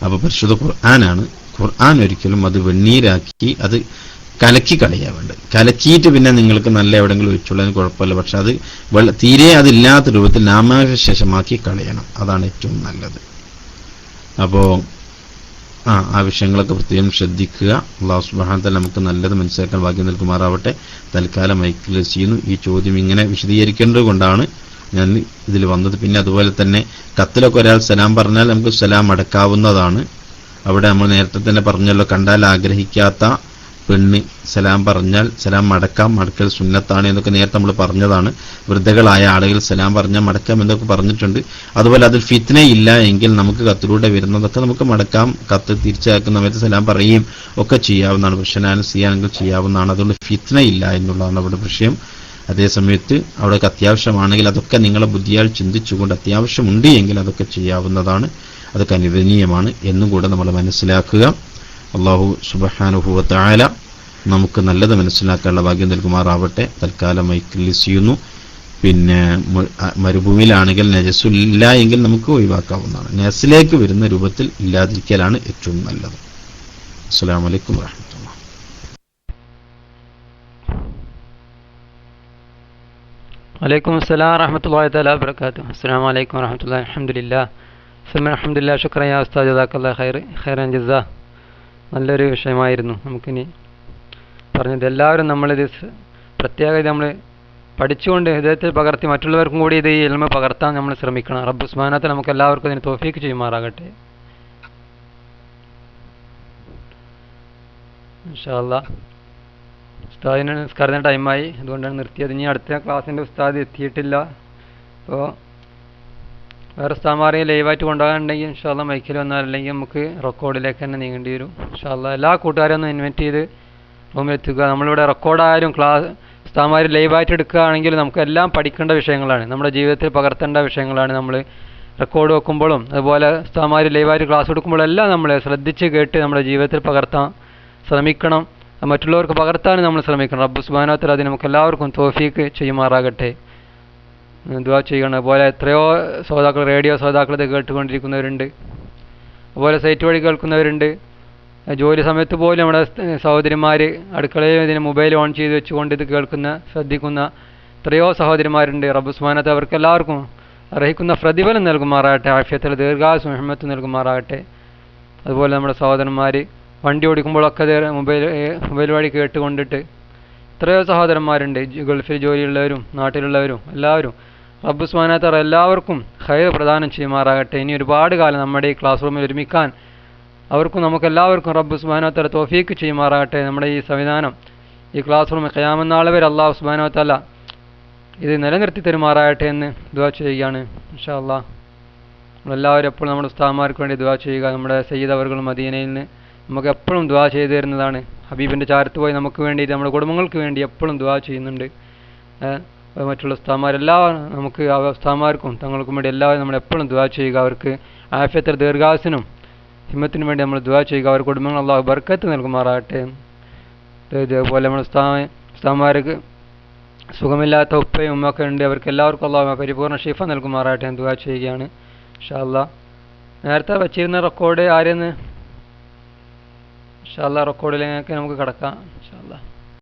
അപ്പൊ പരിശുദ്ധ ഖുർആനാണ്. ഖുർആൻ ഒരിക്കലും അത് വെണ്ണീരാക്കി അത് കലക്കി കളയാൻ വേണ്ട. കലക്കിയിട്ട് പിന്നെ നിങ്ങൾക്ക് നല്ല എവിടെയെങ്കിലും ഒഴിച്ചുള്ളതിന് കുഴപ്പമില്ല. പക്ഷെ അത് തീരെ അതില്ലാത്ത രൂപത്തിൽ നാമാവശേഷമാക്കി കളയണം. അതാണ് ഏറ്റവും നല്ലത്. അപ്പോൾ ആ വിഷയങ്ങളൊക്കെ പ്രത്യേകം ശ്രദ്ധിക്കുക. അല്ലാഹു സുബ്ഹാനഹു വ തആല നമുക്ക് നല്ലത് മനസ്സിലാക്കാൻ ഭാഗ്യം നൽകുമാറാവട്ടെ. തൽക്കാലം മൈക്കിൽ ചെയ്യുന്നു. ഈ ചോദ്യം ഇങ്ങനെ വിശദീകരിക്കേണ്ടത് കൊണ്ടാണ് ഞാൻ ഇതിൽ വന്നത്. പിന്നെ അതുപോലെ തന്നെ കത്തിലൊക്കെ ഒരാൾ സലാം പറഞ്ഞാൽ നമുക്ക് സലാം അടക്കാവുന്നതാണ്. അവിടെ നമ്മൾ നേരത്തെ തന്നെ പറഞ്ഞല്ലോ, കണ്ടാൽ ആഗ്രഹിക്കാത്ത പെണ്ണ് സലാം പറഞ്ഞാൽ സലാം മടക്കൽ സുന്നത്താണ് എന്നൊക്കെ നേരത്തെ നമ്മൾ പറഞ്ഞതാണ്. വൃദ്ധകളായ ആളുകൾ സലാം പറഞ്ഞാൽ മടക്കാം എന്നൊക്കെ പറഞ്ഞിട്ടുണ്ട്. അതുപോലെ അതിൽ ഫിത്ന ഇല്ല എങ്കിൽ നമുക്ക് കത്തിലൂടെ വരുന്നതൊക്കെ നമുക്ക് മടക്കാം. കത്ത് തിരിച്ചയക്കുന്ന സമയത്ത് സലാം പറയുകയും ഒക്കെ ചെയ്യാവുന്നതാണ്. പക്ഷെ ചെയ്യാനെങ്കിൽ ചെയ്യാവുന്നതാണ്. അതുകൊണ്ട് ഫിത്ന ഇല്ല എന്നുള്ളതാണ് അവിടെ വിഷയം. അതേസമയത്ത് അവിടെ അത്യാവശ്യമാണെങ്കിൽ അതൊക്കെ നിങ്ങളെ ബുദ്ധിയാൽ ചിന്തിച്ചുകൊണ്ട് അത്യാവശ്യമുണ്ട് എങ്കിൽ അതൊക്കെ ചെയ്യാവുന്നതാണ്. അതൊക്കെ അനുവദനീയമാണ് എന്നും കൂടെ നമ്മൾ മനസ്സിലാക്കുക. അല്ലാഹു സുബ്ഹാനഹു വ തആല നമുക്ക് നല്ലത് മനസ്സിലാക്കാനുള്ള ഭാഗ്യം നൽകുമാറാവട്ടെ. തൽക്കാലം മൈക്കിൽ ചെയ്യുന്നു. പിന്നെ മരുഭൂമിയിലാണെങ്കിൽ നജസുല്ല എങ്കിൽ നമുക്ക് ഒഴിവാക്കാവുന്നതാണ്. നജസിലേക്ക് വരുന്ന രൂപത്തിൽ ഇല്ലാതിരിക്കലാണ് ഏറ്റവും നല്ലത്. അസ്സലാമു അലൈക്കും വറഹ്മത്തുള്ളാഹി. വലൈക്കും അസ്സലാം വറഹ്മത്തുള്ളാഹി തആല വബറകാതുഹു. അസ്സലാമു അലൈക്കും വറഹ്മത്തുള്ളാഹി. അൽഹംദുലില്ലാഹ് അൽഹംദുലില്ലാഹ് ശുക്രൻ യാ ഉസ്താദ് ജസാക്കല്ലാഹു ഖൈറൻ ജസാ. നല്ലൊരു വിഷയമായിരുന്നു നമുക്കിനി പറഞ്ഞത്. എല്ലാവരും നമ്മളിത് പ്രത്യേകത നമ്മൾ പഠിച്ചുകൊണ്ട് ഹൃദയത്തിൽ പകർത്തി മറ്റുള്ളവർക്കും കൂടി ഇത് ഈ ഇൽമ പകർത്താൻ നമ്മൾ ശ്രമിക്കണം. റബ്ബ് സുബ്ഹാനഹു വ തആല നമുക്ക് എല്ലാവർക്കും ഇതിന് തൗഫീക്ക് ചെയ്യുമാറാകട്ടെ. ഇൻഷാ അല്ലാഹ് ഉസ്താദിന് നിസ്കാരത്തിൻ്റെ ടൈമായി, അതുകൊണ്ടാണ് നിർത്തിയത്. ഇനി അടുത്ത ക്ലാസ്സിൻ്റെ ഉസ്താദ് എത്തിയിട്ടില്ല. അപ്പോൾ വേറെ ഉസ്താദ്മാരെയും ലൈവായിട്ട് കൊണ്ടുപോകാനുണ്ടെങ്കിൽ ഇൻഷാ അല്ലാഹ് മൈക്കിൽ വന്നാൽ, അല്ലെങ്കിൽ നമുക്ക് റെക്കോർഡിലേക്ക് തന്നെ നീങ്ങേണ്ടി വരും. ഇൻഷാ അല്ലാഹ് എല്ലാ കൂട്ടുകാരെയും ഒന്ന് ഇൻവൈറ്റ് ചെയ്ത് റൂമിലെത്തുക. നമ്മളിവിടെ റെക്കോർഡായാലും ഉസ്താദ്മാർ ലൈവായിട്ട് എടുക്കുകയാണെങ്കിൽ നമുക്കെല്ലാം പഠിക്കേണ്ട വിഷയങ്ങളാണ്, നമ്മുടെ ജീവിതത്തിൽ പകർത്തേണ്ട വിഷയങ്ങളാണ്. നമ്മൾ റെക്കോർഡ് വെക്കുമ്പോഴും അതുപോലെ ഉസ്താദ്മാർ ലൈവായിട്ട് ക്ലാസ് എടുക്കുമ്പോഴെല്ലാം നമ്മൾ ശ്രദ്ധിച്ച് കേട്ട് നമ്മുടെ ജീവിതത്തിൽ പകർത്താൻ ശ്രമിക്കണം. മറ്റുള്ളവർക്ക് പകർത്താനും നമ്മൾ ശ്രമിക്കണം. റബ്ബ് സുബ്ഹാനഹു വ തആല അതിന് നമുക്ക് എല്ലാവർക്കും തൗഫീക്ക് ചെയ്യുമാറാകട്ടെ. ദുആ ചെയ്യണം. അതുപോലെ എത്രയോ ശ്രോതാക്കൾ, റേഡിയോ ശ്രോതാക്കൾ ഇത് കേട്ടുകൊണ്ടിരിക്കുന്നവരുണ്ട്, അതുപോലെ സൈറ്റ് വഴി കേൾക്കുന്നവരുണ്ട്. ജോലി സമയത്ത് പോലും നമ്മുടെ സഹോദരിമാർ അടുക്കളയിൽ ഇതിന് മൊബൈൽ ഓൺ ചെയ്ത് വെച്ചുകൊണ്ട് ഇത് കേൾക്കുന്ന, ശ്രദ്ധിക്കുന്ന എത്രയോ സഹോദരിമാരുണ്ട്. റബ്ബ് സുബ്ഹാനഹു വ തആല അവർക്ക് എല്ലാവർക്കും അർഹിക്കുന്ന പ്രതിഫലം നൽകുമാറാകട്ടെ, ആഫിയത്തിൽ ദീർഘായുസ്സും റഹ്മത്തും നൽകുമാറാകട്ടെ. അതുപോലെ നമ്മുടെ സഹോദരന്മാർ വണ്ടി ഓടിക്കുമ്പോഴൊക്കെ മൊബൈൽ വഴി കേട്ടുകൊണ്ടിട്ട് എത്രയോ സഹോദരന്മാരുണ്ട്, ഗൾഫിൽ ജോലിയുള്ളവരും നാട്ടിലുള്ളവരും എല്ലാവരും. റബ്ബ് സുബ്ഹാനഹു വ തആല എല്ലാവർക്കും ഖൈർ പ്രദാനം ചെയ്യുമാറാകട്ടെ. ഇനി ഒരുപാട് കാലം നമ്മുടെ ഈ ക്ലാസ് റൂമിൽ ഒരുമിക്കാൻ അവർക്കും നമുക്കെല്ലാവർക്കും റബ്ബ് സുബ്ഹാനഹു വ തആല തൗഫീക്ക് ചെയ്യുമാറാകട്ടെ. നമ്മുടെ ഈ സംവിധാനം, ഈ ക്ലാസ് റൂം ഖിയാമത്ത് നാൾ വരെ അല്ലാഹു സുബ്ഹാനഹു വ തആല ഇത് നിലനിർത്തി തരുമാറാകട്ടെ എന്ന് ദുആ ചെയ്യുകയാണ്. ഇൻഷാ അല്ലാഹ് നമ്മളെല്ലാവരും എപ്പോഴും നമ്മുടെ ഉസ്താദുമാർക്ക് വേണ്ടി ദുആ ചെയ്യുക. നമ്മുടെ സയ്യിദ് അവർകൾ മദീനയിൽ നിന്ന് നമുക്ക് എപ്പോഴും ദുആ ചെയ്തു തരുന്നതാണ്. ഹബീബിൻ്റെ ചാരത്ത് പോയി നമുക്ക് വേണ്ടി, നമ്മുടെ കുടുംബങ്ങൾക്ക് വേണ്ടി എപ്പോഴും ദുആ ചെയ്യുന്നുണ്ട്. മറ്റുള്ള ഉസ്താദുമാരെല്ലാവരും നമുക്ക് ഉസ്താദുമാർക്കും തങ്ങൾക്കും വേണ്ടി എല്ലാവരും നമ്മൾ എപ്പോഴും ദുആ ചെയ്യുക. അവർക്ക് ആഫിയത്തിൽ ദീർഘായുസ്സിനും ഹിമ്മത്തിനും വേണ്ടി നമ്മൾ ദുആ ചെയ്യുക. അവർ കുടുംബങ്ങൾ അല്ലാഹു ബർക്കത്ത് നൽകുമാറാകട്ടെ. ഇതേപോലെ നമ്മുടെ ഉസ്താദുമാർക്ക് സുഖമില്ലാത്ത ഉപ്പയും ഉമ്മയൊക്കെ ഉണ്ട്, അവർക്ക് എല്ലാവർക്കും അല്ലാഹു പരിപൂർണ്ണ ഷിഫ നൽകുമാറാകട്ടെ എന്ന് ദുആ ചെയ്യുകയാണ്. ഇൻഷാ അല്ലാഹ് നേരത്തെ വച്ചിരുന്ന റെക്കോർഡ് ആരെന്ന് ഇൻഷാ അല്ലാഹ് റെക്കോർഡിലേക്ക് നമുക്ക് കടക്കാം. ഇൻഷാ അല്ലാഹ്.